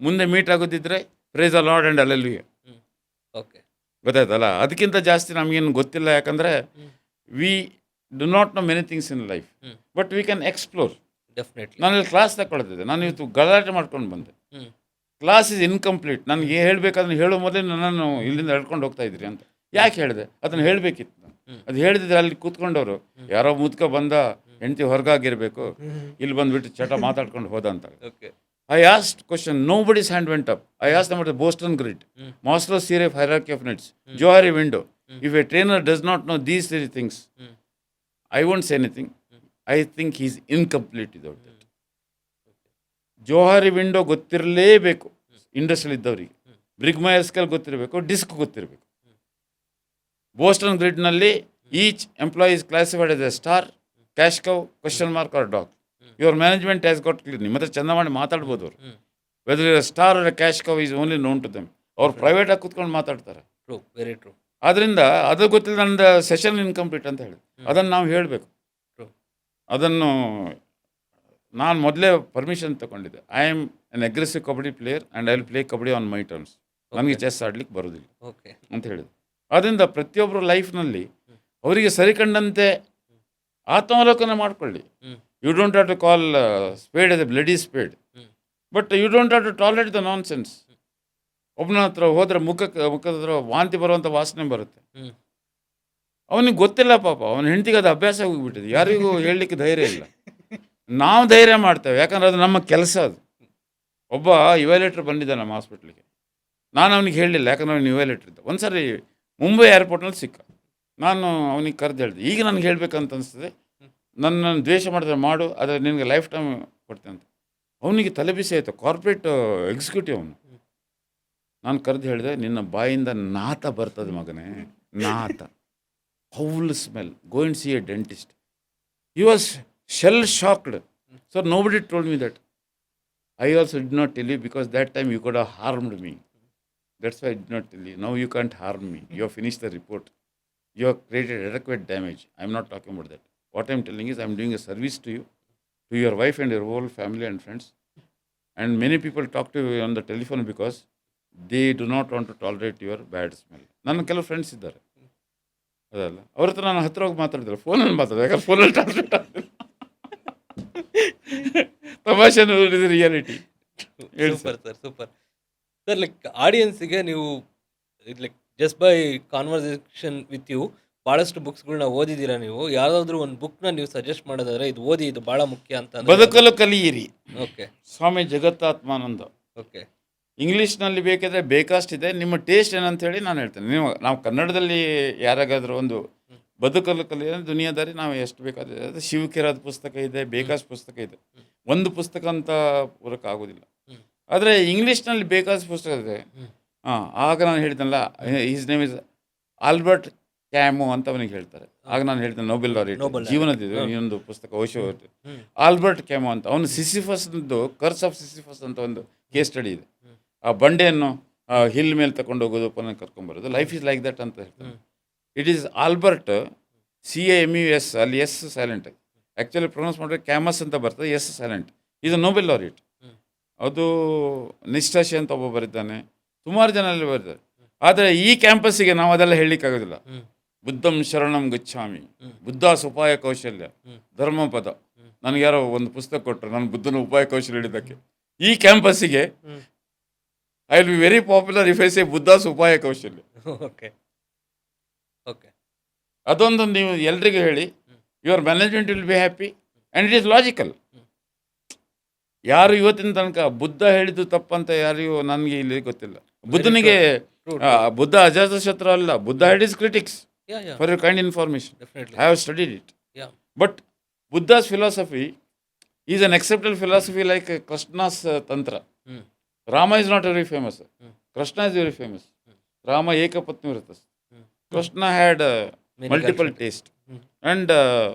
ಮುಂದೆ ಮೀಟ್ ಆಗೋದಿದ್ರೆ praise the Lord and hallelujah.
Okay.
ಗೊತ್ತಾಯ್ತಲ್ಲ? ಅದಕ್ಕಿಂತ ಜಾಸ್ತಿ ನಮಗೇನು ಗೊತ್ತಿಲ್ಲ. ಯಾಕಂದರೆ we do not know many things in life, but we can explore.
Definitely.
ನಾನು ಇಲ್ಲಿ ಕ್ಲಾಸ್ ತಗೊಳ್ತಿದ್ದೆ. ನಾನು ಇವತ್ತು ಗಲಾಟೆ ಮಾಡ್ಕೊಂಡು ಬಂದೆ. Class is incomplete. ನನಗೆ ಹೇಳಬೇಕಾದ್ರೆ ಹೇಳೋ ಮೊದಲೇ ನನ್ನನ್ನು ಇಲ್ಲಿಂದ ಎಳ್ಕೊಂಡು ಹೋಗ್ತಾ ಇದ್ರಿ ಅಂತ ಯಾಕೆ ಹೇಳಿದೆ? ಅದನ್ನು ಹೇಳಬೇಕಿತ್ತು. ಅದು ಹೇಳಿದ್ರೆ ಅಲ್ಲಿ ಕೂತ್ಕೊಂಡವರು ಯಾರೋ ಮುದ್ಕ ಬಂದ ಹೆಂಡತಿ ಹೊರಗಾಗಿರ್ಬೇಕು, ಇಲ್ಲಿ ಬಂದುಬಿಟ್ಟು ಚಟ ಮಾತಾಡ್ಕೊಂಡು ಹೋದ ಅಂತ.
Okay.
I asked question, nobody's hand went up. I asked them about the Boston grid, Maslow's theory of hierarchy of needs, Johari window. If a trainer does not know these three things, I won't say anything. I think he's incomplete without that. Johari window ಗೊತ್ತಿರಲೇಬೇಕು ಇಂಡಸ್ಟ್ರಿಯಲ್ಲಿ ಇದ್ದವರಿಗೆ. ಬ್ರಿಗ್ಮೈರ್ scale ಗೊತ್ತಿರಬೇಕು, DISC ಗೊತ್ತಿರಬೇಕು. Boston ಗ್ರಿಡ್ನಲ್ಲಿ each employee is classified as a star, cash cow, question mark or dog. Your management has got clear. ನಿಮ್ಮ ಹತ್ರ ಚಂದ ಮಾಡಿ ಮಾತಾಡ್ಬೋದು ಅವರು. Whether star or cash cow is only known to them. ಅವ್ರು ಪ್ರೈವೇಟಾಗಿ ಕೂತ್ಕೊಂಡು ಮಾತಾಡ್ತಾರೆ.
True. Very true.
ಆದ್ದರಿಂದ ಅದು ಗೊತ್ತಿಲ್ಲ, ನನ್ನದು ಸೆಷನ್ ಇನ್ಕಂಪ್ಲೀಟ್ ಅಂತ ಹೇಳಿ ಅದನ್ನು ನಾವು ಹೇಳಬೇಕು. ಅದನ್ನು ನಾನು ಮೊದಲೇ ಪರ್ಮಿಷನ್ ತಗೊಂಡಿದ್ದೆ. I am an aggressive kabaddi player and I will play kabaddi on my terms. ನನಗೆ ಚೆಸ್ ಆಡ್ಲಿಕ್ಕೆ ಬರೋದಿಲ್ಲ ಅಂತ ಹೇಳಿದೆ. ಆದ್ದರಿಂದ ಪ್ರತಿಯೊಬ್ಬರು ಲೈಫ್ನಲ್ಲಿ ಅವರಿಗೆ ಸರಿಕಂಡಂತೆ ಆತ್ಮಾವಲೋಕನ ಮಾಡಿಕೊಳ್ಳಿ. You don't have to call spade as a bloody spade, but you don't have to tolerate the nonsense. ಒಬ್ಬನ ಹತ್ರ ಹೋದರೆ ಮುಖದ ಹತ್ರ ವಾಂತಿ ಬರುವಂಥ ವಾಸನೆ ಬರುತ್ತೆ. ಅವನಿಗೆ ಗೊತ್ತಿಲ್ಲ ಪಾಪ, ಅವನ ಹೆಂಡತಿಗೆ ಅದು ಅಭ್ಯಾಸ ಹೋಗಿಬಿಟ್ಟಿದೆ. ಯಾರಿಗೂ ಹೇಳಲಿಕ್ಕೆ ಧೈರ್ಯ ಇಲ್ಲ. ನಾವು ಧೈರ್ಯ ಮಾಡ್ತೇವೆ, ಯಾಕಂದ್ರೆ ಅದು ನಮ್ಮ ಕೆಲಸ. ಅದು ಒಬ್ಬ ಇವ್ಯಾಲ್ಯೂಟರ್ ಬಂದಿದ್ದ ನಮ್ಮ ಹಾಸ್ಪಿಟ್ಲಿಗೆ. ನಾನು ಅವನಿಗೆ ಹೇಳಲಿಲ್ಲ, ಯಾಕಂದ್ರೆ ಅವನು ಇವ್ಯಾಲ್ಯೂಟರ್ ಇದ್ದ. ಒಂದು ಸರಿ ಮುಂಬೈ ಏರ್ಪೋರ್ಟ್ನಲ್ಲಿ ಸಿಕ್ಕ. ನಾನು ಅವನಿಗೆ ಕರೆದು ಹೇಳಿದೆ, ಈಗ ನನಗೆ ಹೇಳಬೇಕಂತ ಅನಿಸ್ತದೆ, ನನ್ನ ದ್ವೇಷ ಮಾಡಿದ್ರೆ ಮಾಡು, ಆದರೆ ನಿನಗೆ ಲೈಫ್ ಟೈಮ್ ಕೊಡ್ತೇನೆ ಅಂತ. ಅವನಿಗೆ ತಲೆ ಬಿಸಿ ಆಯಿತು. ಕಾರ್ಪೊರೇಟ್ ಎಕ್ಸಿಕ್ಯೂಟಿವ್ ಅವನು. ನಾನು ಕರೆದು ಹೇಳಿದೆ, ನಿನ್ನ ಬಾಯಿಂದ ನಾತ ಬರ್ತದೆ ಮಗನೇ, ನಾತ, foul smell, go and see a dentist. He was shell shocked. Sir, nobody told me that. I also did not tell you because that time you could have harmed me. That's why I did not tell you. Now you can't harm me. You have finished the report. You have created adequate damage. I'm not talking about that. What I'm telling is I'm doing a service to you, to your wife and your whole family and friends. And many people talk to you on the telephone because they do not want to tolerate your bad smell. ನನ್ನ ಕೆಲವು friends ಇದ್ದಾರೆ ಅದಲ್ಲ ಅವ್ರ ಹತ್ರ ನಾನು ಹತ್ರ ಹೋಗಿ ಮಾತಾಡಿದ್ರೆ ಫೋನಲ್ಲಿ ಮಾತಾಡೋದು ಯಾಕಂದ್ರೆ ಫೋನಲ್ಲಿ ಟ್ರಾನ್ಸ್ಲೇಟ್ ಆಗ್ತಿಲ್ಲ ತಮಾಷೆ reality
super sir, super sir. Like ಆಡಿಯನ್ಸಿಗೆ ನೀವು like just by conversation with you ಭಾಳಷ್ಟು ಬುಕ್ಸ್ಗಳನ್ನ ಓದಿದ್ದೀರಾ. ನೀವು ಯಾವುದಾದ್ರೂ ಒಂದು ಬುಕ್ನ ನೀವು ಸಜೆಸ್ಟ್ ಮಾಡೋದಾದ್ರೆ ಇದು ಓದಿ, ಇದು ಭಾಳ ಮುಖ್ಯ ಅಂತ.
ಬದುಕಲು ಕಲಿಯಿರಿ,
ಓಕೆ.
ಸ್ವಾಮಿ ಜಗತ್ತಾತ್ಮಾನಂದ.
ಓಕೆ.
ಇಂಗ್ಲೀಷ್ನಲ್ಲಿ ಬೇಕಿದ್ರೆ ಬೇಕಷ್ಟಿದೆ, ನಿಮ್ಮ ಟೇಸ್ಟ್ ಏನಂತ ಹೇಳಿ ನಾನು ಹೇಳ್ತೇನೆ. ನಾವು ಕನ್ನಡದಲ್ಲಿ ಯಾರಿಗಾದ್ರೂ ಒಂದು ಬದುಕಲು ಕಲಿಯ ದುನಿಯಾದಾರಿ ನಾವು ಎಷ್ಟು ಬೇಕಾದ್ರೆ ಅದು ಶಿವಕಿರಾದ ಪುಸ್ತಕ ಇದೆ, ಬೇಕಾದಷ್ಟು ಪುಸ್ತಕ ಇದೆ. ಒಂದು ಪುಸ್ತಕ ಅಂತ ಪೂರಕ ಆಗೋದಿಲ್ಲ. ಆದರೆ ಇಂಗ್ಲೀಷ್ನಲ್ಲಿ ಬೇಕಾದಷ್ಟು ಪುಸ್ತಕ ಇದೆ. ಆಗ ನಾನು ಹೇಳ್ತೇನಲ್ಲ, his name is Albert Camus ಅಂತ ಅವನಿಗೆ ಹೇಳ್ತಾರೆ. ಆಗ ನಾನು ಹೇಳ್ತೇನೆ ನೊಬೆಲ್ ಲಾರೆಟ್ ಜೀವನದಿದೆ ಇನ್ನೊಂದು ಪುಸ್ತಕ ಓಶೋ ಆಲ್ಬರ್ಟ್ ಕ್ಯಾಮು ಅಂತ. ಅವನು ಸಿಸಿಫಸ್ದು ಕರ್ಸ್ ಆಫ್ ಸಿಸಿಫಸ್ ಅಂತ ಒಂದು ಕೇಸ್ ಸ್ಟಡಿ ಇದೆ. ಆ ಬಂಡೆಯನ್ನು ಹಿಲ್ ಮೇಲೆ ತಗೊಂಡು ಹೋಗೋದು, ಪುನಃ ಕರ್ಕೊಂಡ್ಬರೋದು. ಲೈಫ್ ಇಸ್ ಲೈಕ್ ದಟ್ ಅಂತ ಹೇಳ್ತಾನೆ. ಇಟ್ ಈಸ್ ಆಲ್ಬರ್ಟ್ CAMUS, ಅಲ್ಲಿ ಎಸ್ ಸೈಲೆಂಟ್. ಆ್ಯಕ್ಚುಲಿ ಪ್ರೊನೌನ್ಸ್ ಮಾಡಿದ್ರೆ ಕ್ಯಾಮಸ್ ಅಂತ ಬರ್ತದೆ, ಎಸ್ ಸೈಲೆಂಟ್. ಇದು ನೊಬೆಲ್ ಲಾರೆಟ್. ಅದು ನಿಷ್ಠಾಶಿ ಅಂತ ಒಬ್ಬ ಬರಿದ್ದಾನೆ, ಸುಮಾರು ಜನ ಅಲ್ಲಿ ಬರೀತಾರೆ. ಆದರೆ ಈ ಕ್ಯಾಂಪಸ್ಸಿಗೆ ನಾವು ಅದೆಲ್ಲ ಹೇಳಲಿಕ್ಕಾಗೋದಿಲ್ಲ. ಬುದ್ಧಂ ಶರಣಂ ಗಚ್ಚಾಮಿ, ಬುದ್ಧಾಸ್ ಉಪಾಯ ಕೌಶಲ್ಯ, ಧರ್ಮಪದ. ನನಗೆ ಯಾರೋ ಒಂದು ಪುಸ್ತಕ ಕೊಟ್ಟರು ನಾನು ಬುದ್ಧನ ಉಪಾಯ ಕೌಶಲ್ಯ ಹೇಳಿದ್ದಕ್ಕೆ. ಈ ಕ್ಯಾಂಪಸ್ಸಿಗೆ I will be very popular if I say Buddha's ಉಪಾಯ ಕೌಶಲ್ಯ.
Okay, okay.
ಅದೊಂದು ನೀವು ಎಲ್ರಿಗೂ ಹೇಳಿ, your management will be happy and it is logical. ಯಾರು ಇವತ್ತಿನ ತನಕ ಬುದ್ಧ ಹೇಳಿದ್ದು ತಪ್ಪಂತ ಯಾರಿಗೂ ನನಗೆ ಇಲ್ಲಿ ಗೊತ್ತಿಲ್ಲ. ಬುದ್ಧನಿಗೆ ಬುದ್ಧ ಅಜಾತಶತ್ರು ಅಲ್ಲ, Buddha had is critics. For your kind information, I have studied it. But Buddhas philosophy is an accepted philosophy like Krishna's tantra. Rama is not very famous. Krishna is very famous. Rama ekapatni vratas. Krishna had multiple taste. And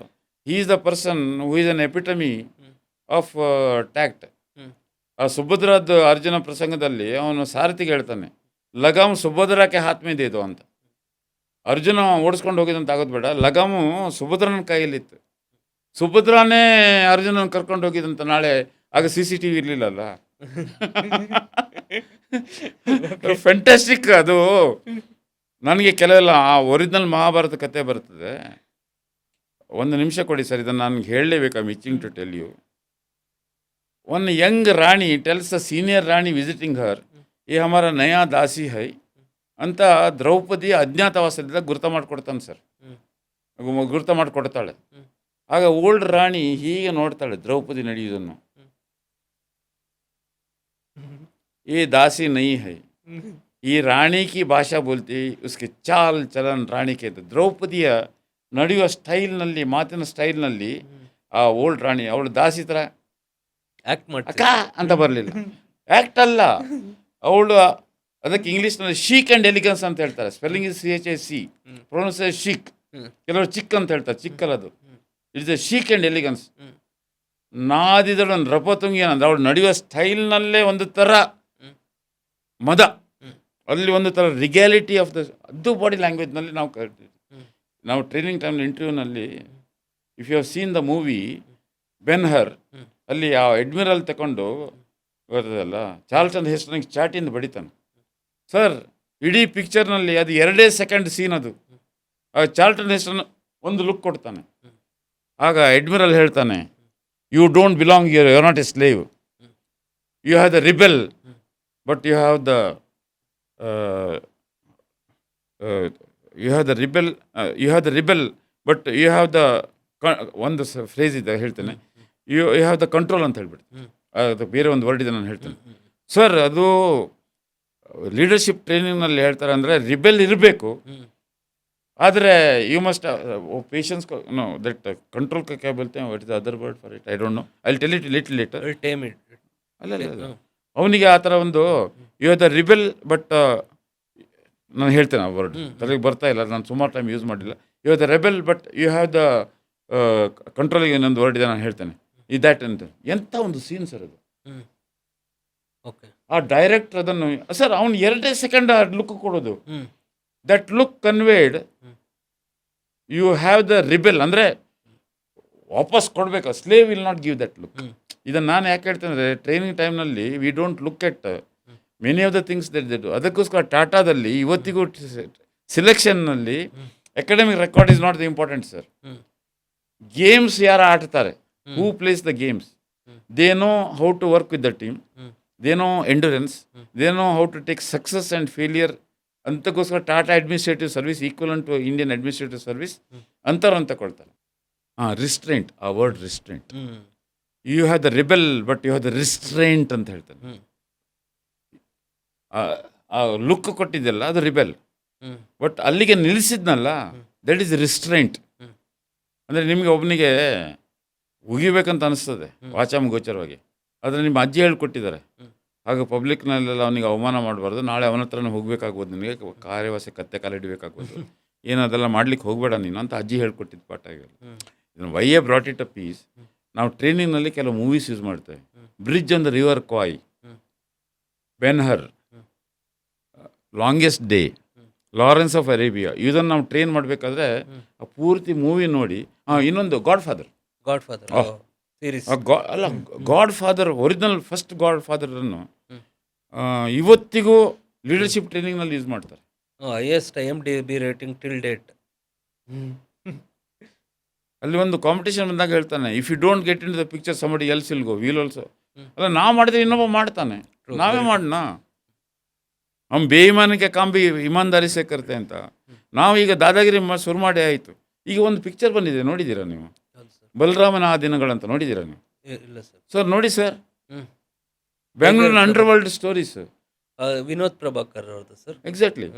he is the person who is an epitome of tact. ಆ ಸುಭದ್ರದ್ದು ಅರ್ಜುನ ಪ್ರಸಂಗದಲ್ಲಿ ಅವನು ಸಾರಥಿಗೆ ಹೇಳ್ತಾನೆ, ಲಗಾಮ್ ಸುಭದ್ರಕ್ಕೆ ಹಾತ್ ಮೇಲೆ ಇದು ಅಂತ. ಅರ್ಜುನ ಓಡಿಸ್ಕೊಂಡು ಹೋಗಿದಂತ ಆಗೋದು ಬೇಡ, ಲಗಾಮು ಸುಭದ್ರನ ಕೈಯಲ್ಲಿತ್ತು. ಸುಭದ್ರಾನೇ ಅರ್ಜುನನ ಕರ್ಕೊಂಡು ಹೋಗಿದಂತ. ನಾಳೆ ಆಗ CCTV ಇರಲಿಲ್ಲಲ್ಲ. ಫ್ಯಾಂಟಾಸ್ಟಿಕ್. ಅದು ನನಗೆ ಕೆಲವೆಲ್ಲ ಆ ಒರಿಜಿನಲ್ ಮಹಾಭಾರತ ಕತೆ ಬರ್ತದೆ. ಒಂದು ನಿಮಿಷ ಕೊಡಿ ಸರ್, ಇದನ್ನು ನನಗೆ ಹೇಳಲೇಬೇಕು. I am itching to tell you. One young rani tells a senior rani visiting her, ಈ ಹಮಾರ ನಯಾ ದಾಸಿ ಹೈ ಅಂತ ದ್ರೌಪದಿ ಅಜ್ಞಾತವಾಸದಿಂದ ಗುರುತ ಮಾಡಿಕೊಡ್ತಾನೆ ಸರ್. ಗುರುತ ಮಾಡಿಕೊಡ್ತಾಳೆ. ಆಗ ಓಲ್ಡ್ ರಾಣಿ ಹೀಗೆ ನೋಡ್ತಾಳೆ ದ್ರೌಪದಿ ನಡೆಯುವುದನ್ನು. ಈ ದಾಸಿ ನೈ ಹೈ, ಈ ರಾಣಿ ಕಿ ಭಾಷಾ ಬೋಲ್ತಿ, ಉಸ್ಕೆ ಚಾಲ್ ಚಲನ್ ರಾಣಿ ಕೆ. ದ್ರೌಪದಿಯ ನಡೆಯುವ ಸ್ಟೈಲ್ನಲ್ಲಿ, ಮಾತಿನ ಸ್ಟೈಲ್ನಲ್ಲಿ ಆ ಓಲ್ಡ್ ರಾಣಿ ಅವಳು ದಾಸಿ ಥರ
ಆ್ಯಕ್ಟ್ ಮಾಡಿ
ಅಕ್ಕ ಅಂತ ಬರಲಿಲ್ಲ. ಆ್ಯಕ್ಟ್ ಅಲ್ಲ ಅವಳು. ಅದಕ್ಕೆ ಇಂಗ್ಲೀಷ್ನಲ್ಲಿ ಶೀಕ್ ಆ್ಯಂಡ್ ಎಲಿಗನ್ಸ್ ಅಂತ ಹೇಳ್ತಾರೆ. Spelling is CHIC, pronounce chic. ಕೆಲವರು ಚಿಕ್ ಅಂತ ಹೇಳ್ತಾರೆ, ಚಿಕ್ಕಲ್ಲದು. It's a chic and elegance. ನಾದಿದಳು ನೃಪತುಂಗಿ ಏನಂದ್ರೆ ಅವಳು ನಡೆಯುವ ಸ್ಟೈಲ್ನಲ್ಲೇ ಒಂದು ಥರ ಮದ, ಅಲ್ಲಿ ಒಂದು ಥರ ರಿಗ್ಯಾಲಿಟಿ ಆಫ್ ದ, ಅದು ಬಾಡಿ ಲ್ಯಾಂಗ್ವೇಜ್ನಲ್ಲಿ ನಾವು ಕರಿತೀವಿ. ನಾವು ಟ್ರೈನಿಂಗ್ ಟೈಮ್ನಲ್ಲಿ ಇಂಟರ್ವ್ಯೂನಲ್ಲಿ, if you have seen the movie Ben Hur, ಅಲ್ಲಿ ಆ ಅಡ್ಮಿರಲ್ ತಗೊಂಡು ಬರ್ತದಲ್ಲ, ಚಾರ್ಲ್ಟನ್ ಹೆಸ್ಟನಿಗೆ ಚಾಟಿಂದ ಬಡಿತಾನೆ ಸರ್. ಇಡೀ ಪಿಕ್ಚರ್ನಲ್ಲಿ ಅದು 2 ಸೆಕೆಂಡ್ ಸೀನ್. ಅದು ಆ ಚಾರ್ಲ್ಟನ್ ಹೆಸ್ಟನ್ ಒಂದು ಲುಕ್ ಕೊಡ್ತಾನೆ. ಆಗ ಅಡ್ಮಿರಲ್ ಹೇಳ್ತಾನೆ, you don't belong here, you are not a slave, you have the rebel, but you have the rebel but you have the ಒಂದು ಫ್ರೇಸ್ ಇದೆ ಹೇಳ್ತೇನೆ, ಯು ಹ್ಯಾವ್ ದ ಕಂಟ್ರೋಲ್ ಅಂತ ಹೇಳ್ಬಿಟ್ಟು. ಅದು ಬೇರೆ ಒಂದು ವರ್ಡ್ ಇದೆ, ನಾನು ಹೇಳ್ತೇನೆ ಸರ್. ಅದು ಲೀಡರ್ಶಿಪ್ ಟ್ರೈನಿಂಗ್ನಲ್ಲಿ ಹೇಳ್ತಾರೆ ಅಂದರೆ ರಿಬೆಲ್ ಇರಬೇಕು, ಆದರೆ you must patience. No that control ಕ್ಯಾ ಬೋಲ್ತೆ, what is the other word for it, I don't know, I will tell it little later. ಅಲ್ಲ ಅವನಿಗೆ ಆ ಥರ ಒಂದು you have the rebel, but ನಾನು ಹೇಳ್ತೇನೆ ಆ ವರ್ಡ್ ತಲೆಗೆ ಬರ್ತಾ ಇಲ್ಲ, ನಾನು ಸುಮಾರು ಟೈಮ್ ಯೂಸ್ ಮಾಡಿಲ್ಲ. You have the rebel but you have the ಕಂಟ್ರೋಲಿಗೆ ಇನ್ನೊಂದು ವರ್ಡ್ ಇದೆ, ನಾನು ಹೇಳ್ತೇನೆ ಈ ದ್ಯಾಟ್ ಅಂತ. ಎಂಥ ಒಂದು ಸೀನ್ ಸರ್ ಅದು.
ಓಕೆ.
ಆ ಡೈರೆಕ್ಟರ್ ಅದನ್ನು ಸರ್ ಅವ್ನು 2 ಸೆಕೆಂಡ್ ಲುಕ್ ಕೊಡೋದು.
Hmm.
That look conveyed you have the rebel, ಅಂದರೆ ವಾಪಸ್ ಕೊಡಬೇಕು. Slave will not give that look. ಇದನ್ನು ನಾನು ಯಾಕೆ ಹೇಳ್ತೇನೆ ಅಂದರೆ ಟ್ರೈನಿಂಗ್ ಟೈಮ್ನಲ್ಲಿ we don't look at many of the things that ಅದಕ್ಕೋಸ್ಕರ ಟಾಟಾದಲ್ಲಿ ಇವತ್ತಿಗೂ ಸಿಲೆಕ್ಷನ್ನಲ್ಲಿ academic record is not the important sir. Games ಯಾರು ಆಡ್ತಾರೆ, who plays the games, they know how to work with the team, they know endurance, they know how to take success and failure. ಅಂತಕ್ಕೋಸ್ಕರ Tata administrative service equivalent to Indian administrative service ಅಂತ ತಗೊಳ್ತಾರೆ. Restraint, ಆ word restraint. You have the rebel but you have the restraint ಅಂತ ಹೇಳ್ತಾನೆ. ಆ look ಕೊಟ್ಟಿದ್ದೆಲ್ಲ ಅದು rebel, but ಅಲ್ಲಿಗೆ ನಿಲ್ಲಿಸಿದ್ನಲ್ಲ that is restraint. ಅಂದರೆ ನಿಮಗೆ ಒಬ್ಬನಿಗೆ ಉಗಿಬೇಕಂತ ಅನಿಸ್ತದೆ ವಾಚಾಮ ಗೋಚರವಾಗಿ, ಆದರೆ ನಿಮ್ಮ ಅಜ್ಜಿ ಹೇಳ್ಕೊಟ್ಟಿದ್ದಾರೆ ಹಾಗೆ ಪಬ್ಲಿಕ್ನಲ್ಲೆಲ್ಲ ಅವನಿಗೆ ಅವಮಾನ ಮಾಡಬಾರ್ದು, ನಾಳೆ ಅವನ ಹತ್ರನೇ ಹೋಗ್ಬೇಕಾಗ್ಬೋದು, ನಿನಗೆ ಕಾರ್ಯವಾಸಿ ಕತ್ತೆ ಕಾಲಿಡಬೇಕಾಗ್ಬೋದು, ಏನದೆಲ್ಲ ಮಾಡ್ಲಿಕ್ಕೆ ಹೋಗಬೇಡ ನೀನು ಅಂತ ಅಜ್ಜಿ ಹೇಳ್ಕೊಟ್ಟಿದ್ದು ಪಾಠ ಆಗಿಲ್ಲ. ಇದನ್ನು why A brought it up is, ನಾವು ಟ್ರೈನಿಂಗ್ನಲ್ಲಿ ಕೆಲವು ಮೂವೀಸ್ ಯೂಸ್ ಮಾಡ್ತೇವೆ. Bridge on the River Kwai, Ben Hur, Longest Day, Lawrence of Arabia, ಇದನ್ನು ನಾವು ಟ್ರೈನ್ ಮಾಡಬೇಕಾದ್ರೆ ಆ ಪೂರ್ತಿ ಮೂವಿ ನೋಡಿ. ಇನ್ನೊಂದು ಗಾಡ್ ಫಾದರ್
ಸೀರೀಸ್
ಅಲ್ಲ, ಗಾಡ್ ಫಾದರ್ ಒರಿಜಿನಲ್ ಫಸ್ಟ್ ಗಾಡ್ ಫಾದರನ್ನು ಇವತ್ತಿಗೂ ಲೀಡರ್ಶಿಪ್ ಟ್ರೈನಿಂಗ್ನಲ್ಲಿ ಯೂಸ್ ಮಾಡ್ತಾರೆ.
Highest IMDb rating till date.
ಅಲ್ಲಿ ಒಂದು ಕಾಂಪಿಟೇಷನ್ ಬಂದಾಗ ಹೇಳ್ತಾನೆ, if you don't get in the picture somebody else will go, will also. ಅಲ್ಲ, ನಾವು ಮಾಡಿದ್ರೆ ಇನ್ನೊಬ್ಬ ಮಾಡ್ತಾನೆ, ನಾವೇ ಮಾಡೋಣ. हम ಬೇಯಿಮಾನಕ್ಕೆ ಕಾಂಬಿ ಇಮಾನ್ದಾರಿ ಸೇ ಕರ್ತೆ ಅಂತ ನಾವು ಈಗ ದಾದಾಗಿರಿ ಶುರು ಮಾಡಿ ಆಯಿತು. ಈಗ ಒಂದು ಪಿಕ್ಚರ್ ಬಂದಿದೆ, ನೋಡಿದ್ದೀರಾ ನೀವು? ಬಲರಾಮನ ಆ ದಿನಗಳಂತ ನೋಡಿದ್ದೀರಾ ನೀವು?
ಇಲ್ಲ ಸರ್.
ಸರ್ ನೋಡಿ ಸರ್, ಬೆಂಗಳೂರಿನ under world stories,
Vinod Prabhakar ಅವ್ರದ್ದು ಸರ್.
ಎಕ್ಸಾಕ್ಟ್ಲಿ.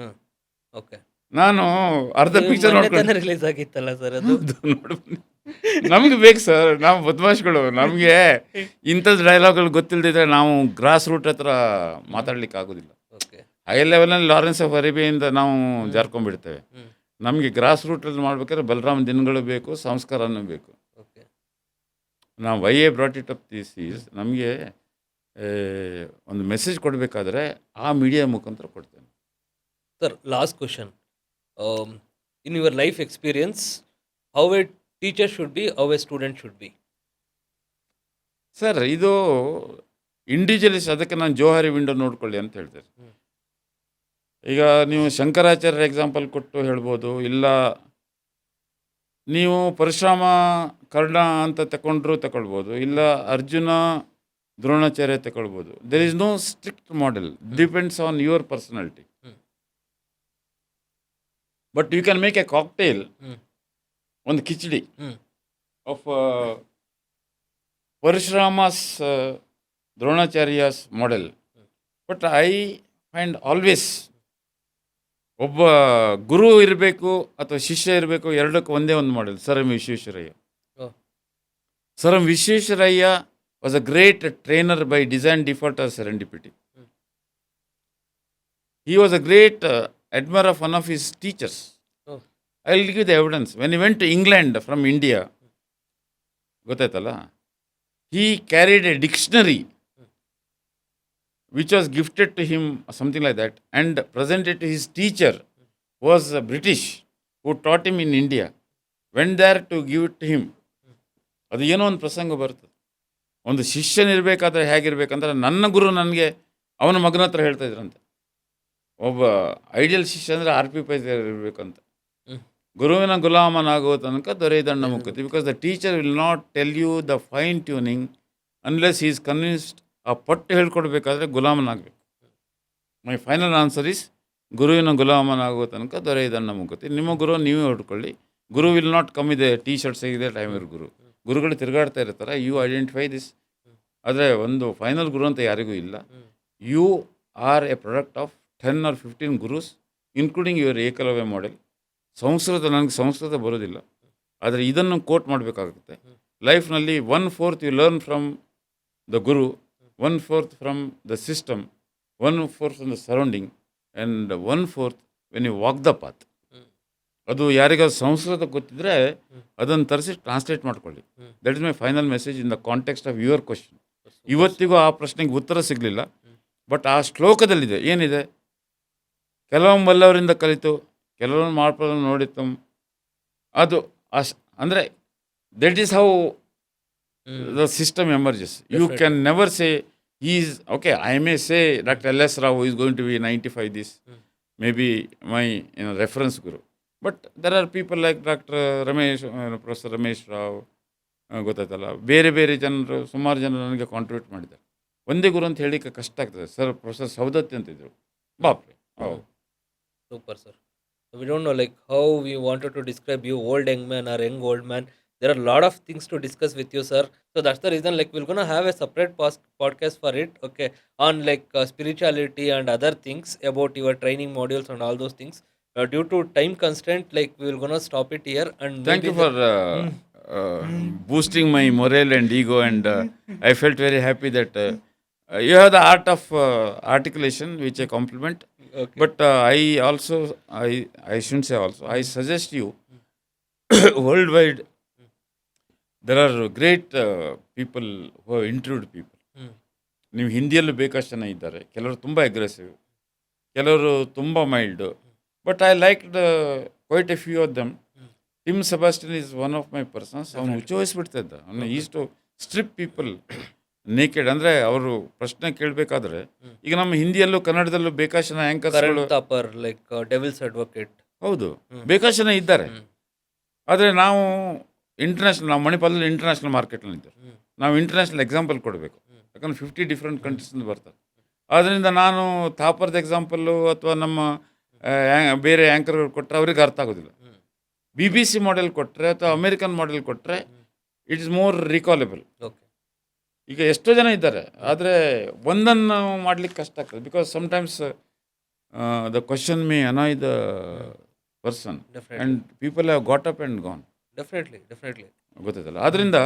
ಓಕೆ.
ನಾನು ಅರ್ಧ ಪಿಕ್ಚರ್ ನೋಡ್ಕೊಂಡು
ರಿಲೀಸ್ ಆಗಿತ್ತಲ್ಲ ಸರ್ ಅದು.
ನೋಡಿ, ನಮಗೆ ಬೇಕು ಸರ್, ನಾವು ಬದಮಾಶ್ಗಳು, ನಮಗೆ ಇಂಥದ್ದು ಡೈಲಾಗ್ಗಳು ಗೊತ್ತಿಲ್ಲದಿದ್ರೆ ನಾವು ಗ್ರಾಸ್ ರೂಟ್ ಹತ್ರ ಮಾತಾಡ್ಲಿಕ್ಕೆ ಆಗೋದಿಲ್ಲ.
ಓಕೆ.
ಹೈ ಲೆವೆಲಲ್ಲಿ ಲಾರೆನ್ಸ್ ಆಫ್ ಅರೇಬಿಯಿಂದ ನಾವು ಜಾರ್ಕೊಂಡ್ಬಿಡ್ತೇವೆ. ನಮಗೆ ಗ್ರಾಸ್ ರೂಟಲ್ಲಿ ಮಾಡ್ಬೇಕಾದ್ರೆ ಬಲರಾಮ ದಿನಗಳು ಬೇಕು, ಸಂಸ್ಕಾರನೂ ಬೇಕು.
ಓಕೆ.
ನಾವು why A brought it up this is, ನಮಗೆ ಒಂದು ಮೆಸೇಜ್ ಕೊಡಬೇಕಾದ್ರೆ ಆ ಮೀಡಿಯಾ ಮುಖಾಂತರ ಕೊಡ್ತೇನೆ.
Sir, last question. In your life experience, how a teacher should be, how a student should be?
Sir, ಇದು ಇಂಡಿವಿಜುವಲಿಸ್ಟ್, ಅದಕ್ಕೆ ನಾನು ಜೋಹಾರಿ ವಿಂಡೋ ನೋಡ್ಕೊಳ್ಳಿ ಅಂತ ಹೇಳ್ತೇನೆ. ಈಗ ನೀವು ಶಂಕರಾಚಾರ್ಯರ ಎಕ್ಸಾಂಪಲ್ ಕೊಟ್ಟು ಹೇಳ್ಬೋದು, ಇಲ್ಲ ನೀವು ಪರಶುರಾಮ ಕರ್ಣ ಅಂತ ತಗೊಳ್ಬೋದು, ಇಲ್ಲ ಅರ್ಜುನ ದ್ರೋಣಾಚಾರ್ಯ ತಗೊಳ್ಬೋದು. There is no strict model, depends on your personality. But you can make a cocktail, ಒಂದು khichdi of Parashurama's Dronacharya's model. But I find always ಒಬ್ಬ ಗುರು ಇರಬೇಕು ಅಥವಾ ಶಿಷ್ಯ ಇರಬೇಕು, ಎರಡಕ್ಕೂ ಒಂದೇ ಒಂದು model. Sir M Visvesvaraya. Sir M Visvesvaraya was a great trainer by design, default or serendipity. He was a great admirer of one of his teachers. I will give you the evidence. When he went to England from India, ಗೊತ್ತಾಯ್ತಲ್ಲ, he carried a dictionary which was gifted to him, something like that, and presented to his teacher, who was British, who taught him in India. Went there to give it to him. ಅದು ಏನೋ ಒಂದು ಪ್ರಸಂಗ ಬರ್ತದೆ. ಒಂದು ಶಿಷ್ಯನಿರಬೇಕಾದ್ರೆ ಹೇಗಿರ್ಬೇಕಂದ್ರೆ, ನನ್ನ ಗುರು ನನಗೆ ಅವನ ಮಗನ ಹತ್ರ ಹೇಳ್ತಾ ಇದ್ರಂತೆ, ಒಬ್ಬ ಐಡಿಯಲ್ ಶಿಷ್ಯ ಅಂದರೆ RP ಪೈ ಇರಬೇಕಂತ. ಗುರುವಿನ ಗುಲಾಮನಾಗುವ ತನಕ ದೊರೆಯದಣ್ಣ ಮುಕ್ಕತಿ. Because the teacher will not tell you the fine tuning unless he's convinced. ಆ ಪಟ್ಟು ಹೇಳ್ಕೊಡ್ಬೇಕಾದ್ರೆ ಗುಲಾಮನಾಗಬೇಕು. ಮೈ ಫೈನಲ್ ಆನ್ಸರ್ ಈಸ್ ಗುರುವಿನ ಗುಲಾಮನಾಗುವ ತನಕ ದೊರೆಯದಣ್ಣ ಮುಕ್ಕತಿ. ನಿಮ್ಮ ಗುರು ನೀವೇ ಹೊಡ್ಕೊಳ್ಳಿ. ಗುರು ವಿಲ್ ನಾಟ್ ಕಮ್ ಇದೆ ಟೀ ಶರ್ಟ್ಸ್ ಇದೆ ಟೈಮ್ ಇರೋ ಗುರುಗಳು ತಿರುಗಾಡ್ತಾ ಇರ್ತಾರೆ. You identify this. ಆದರೆ ಒಂದು ಫೈನಲ್ ಗುರು ಅಂತ ಯಾರಿಗೂ ಇಲ್ಲ. You are a product of 10 or 15 gurus, including your Eklavya model. ನನಗೆ ಸಂಸ್ಕೃತ ಬರೋದಿಲ್ಲ, ಆದರೆ ಇದನ್ನು ಕೋಟ್ ಮಾಡಬೇಕಾಗುತ್ತೆ. ಲೈಫ್ನಲ್ಲಿ 1/4 you learn from the guru, 1/4 from the system, 1/4 from the surrounding, and 1/4 when you walk the path. ಅದು ಯಾರಿಗಾದ್ರು ಸಂಸ್ಕೃತ ಗೊತ್ತಿದ್ರೆ ಅದನ್ನು ತರಿಸಿ ಟ್ರಾನ್ಸ್ಲೇಟ್ ಮಾಡ್ಕೊಳ್ಳಿ. That is my final message in the context of your question. ಇವತ್ತಿಗೂ ಆ ಪ್ರಶ್ನೆಗೆ ಉತ್ತರ ಸಿಗಲಿಲ್ಲ. ಬಟ್ ಆ ಶ್ಲೋಕದಲ್ಲಿದೆ ಏನಿದೆ, ಕೆಲವೊಮ್ಮೆ ಬಲ್ಲವರಿಂದ ಕಲಿತು ಕೆಲವೊಂದು ಮಾಡ್ಕೊಳ್ಳೋದು ನೋಡಿತು. ಅದು ಅಂದರೆ that is how the system emerges. You
Definitely.
can never say he is okay. I may say Dr. L.S. Rao is going to be 95 this, maybe my reference guru. But there are people like Dr. Ramesh, Professor Ramesh Rao, ಗೊತ್ತಾಯ್ತಲ್ಲ, ಬೇರೆ ಬೇರೆ ಜನರು, ಸುಮಾರು ಜನ ನನಗೆ contribute ಮಾಡಿದ್ದಾರೆ. ಒಂದೇ ಗುರು ಅಂತ ಹೇಳಿಕ್ಕೆ ಕಷ್ಟ ಆಗ್ತದೆ. ಸರ್ ಪ್ರೊಫೆಸರ್ ಸೌದತ್ತಿ ಅಂತಿದ್ರು, ಬಾಪ್ರೆ.
Super, sir. So we don't know like how we wanted to describe you, old young man or young old man. There are a lot of things to discuss with you, sir. So that's the reason like we're gonna have a separate podcast for it, okay, on like spirituality and other things about your training modules and all those things. Due to time constraint, like we're gonna stop it here. And
Thank
maybe
you for boosting my morale and ego, and I felt very happy that you have the art of articulation, which I compliment.
Okay.
But I also, I shouldn't say also, I suggest you worldwide, there are great people who have interviewed people. ನೀವು ಹಿಂದಿಯಲ್ಲೂ ಬೇಕಷ್ಟು ಜನ ಇದ್ದಾರೆ. ಕೆಲವರು ತುಂಬ aggressive, ಕೆಲವರು ತುಂಬ mild. But I like quite a few of them. Tim Sebastian is one of my persons. ಅವನು ಹುಚ್ಚೋಯಿಸ್ಬಿಡ್ತಾ ಇದ್ದ. ಅವನು is to strip people naked. ಅಂದರೆ ಅವರು ಪ್ರಶ್ನೆ ಕೇಳಬೇಕಾದ್ರೆ, ಈಗ ನಮ್ಮ ಹಿಂದಿಯಲ್ಲೂ ಕನ್ನಡದಲ್ಲೂ ಬೇಕಾಷ್ಟು ಜನ ಆ್ಯಂಕರ್ಸ್ಗಳು,
Karan Thapar, like Devil's Advocate.
ಹೌದು, ಬೇಕಾಷ್ಟು ಜನ ಇದ್ದಾರೆ. ಆದರೆ ನಾವು ಇಂಟರ್ನ್ಯಾಷನಲ್, ನಾವು ಮಣಿಪಾಲದಲ್ಲಿ ಇಂಟರ್ನ್ಯಾಷನಲ್ ಮಾರ್ಕೆಟ್ನಲ್ಲಿ ಇದ್ದಾರೆ. ನಾವು ಇಂಟರ್ನ್ಯಾಷನಲ್ ಎಕ್ಸಾಂಪಲ್ ಕೊಡಬೇಕು. ಯಾಕಂದ್ರೆ 50 ಡಿಫ್ರೆಂಟ್ ಕಂಟ್ರೀಸ್ನಿಂದ ಬರ್ತಾರೆ. ಆದ್ದರಿಂದ ನಾನು ಥಾಪರ್ದ ಎಕ್ಸಾಂಪಲ್ಲು ಅಥವಾ ನಮ್ಮ ಬೇರೆ ಆ್ಯಂಕರ್ಗಳು ಕೊಟ್ಟರೆ ಅವ್ರಿಗೆ ಅರ್ಥ ಆಗೋದಿಲ್ಲ. BBC ಮಾಡೆಲ್ ಕೊಟ್ಟರೆ ಅಥವಾ ಅಮೇರಿಕನ್ ಮಾಡೆಲ್ ಕೊಟ್ಟರೆ ಇಟ್ ಇಸ್ ಮೋರ್ ರಿಕಾಲೇಬಲ್.
Okay.
ಈಗ ಎಷ್ಟೋ ಜನ ಇದ್ದಾರೆ, ಆದರೆ ಒಂದನ್ನು ಮಾಡ್ಲಿಕ್ಕೆ ಕಷ್ಟ ಆಗ್ತದೆ. Because sometimes the question may annoy the person
Definitely.
And people have got up and gone.
Definitely.
ಗೊತ್ತಾಯ್ತಲ್ಲ. ಆದ್ದರಿಂದ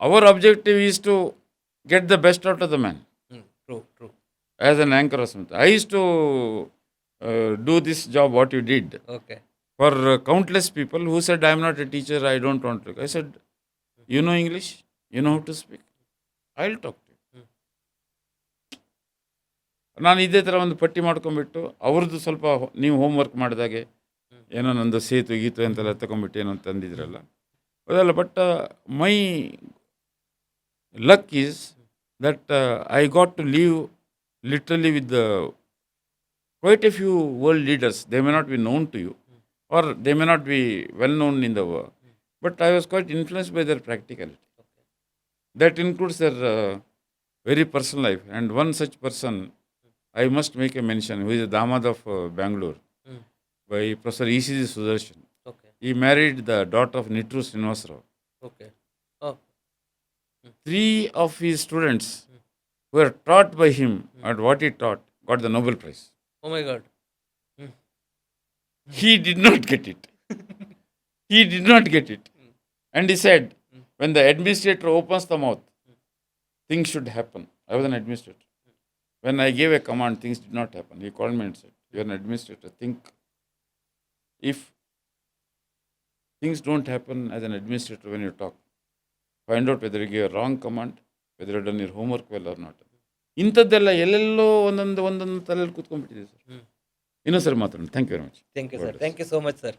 our objective is to get the best out of the man
True.
As an anchor or something. I is to do this job what you did
Okay.
For countless people who said I am not a teacher, I don't want to. I said you know English, you know how to speak, I will talk to you. ನಾನು ಇದೇ ಥರ ಒಂದು ಪಟ್ಟಿ ಮಾಡ್ಕೊಂಡ್ಬಿಟ್ಟು ಅವ್ರದ್ದು ಸ್ವಲ್ಪ ನೀವು homework ಮಾಡಿದಾಗೆ ಏನೋ ನಂದು ಸೇತು ಗೀತು ಅಂತೆಲ್ಲ ತಗೊಂಡ್ಬಿಟ್ಟು ಏನೋ ತಂದಿದ್ರಲ್ಲ ಅದಲ್ಲ. But my luck is that I got to live literally with quite a few world leaders. They may not be known to you, or they may not be well known in the world, but I was quite influenced by their practicality. That includes their very personal life. And one such person, I must make a mention, who is a Damad of Bangalore, by Professor E.C.G. Sudarshan.
Okay.
He married the daughter of Nitru Srinivas Rao.
Okay. Oh.
3 of his students who were taught by him and what he taught got the Nobel Prize.
Oh my God.
He did not get it. He did not get it. And he said, when the administrator opens the mouth, things should happen. I was an administrator. When I gave a command, things did not happen. He called me and said, you are an administrator. Think, if things don't happen as an administrator when you talk, find out whether you gave a wrong command, whether you have done your homework well or not. ಇಂಥದ್ದೆಲ್ಲ ಎಲ್ಲೆಲ್ಲೋ ಒಂದೊಂದು ತಲೆಯಲ್ಲಿ ಕೂತ್ಕೊಂಡ್ಬಿಟ್ಟಿದೆ sir. ಇನ್ನೊಂದು ಸರಿ ಮಾತಾಡೋಣ. Thank you very much.
Thank you, sir. Thank you so much, sir.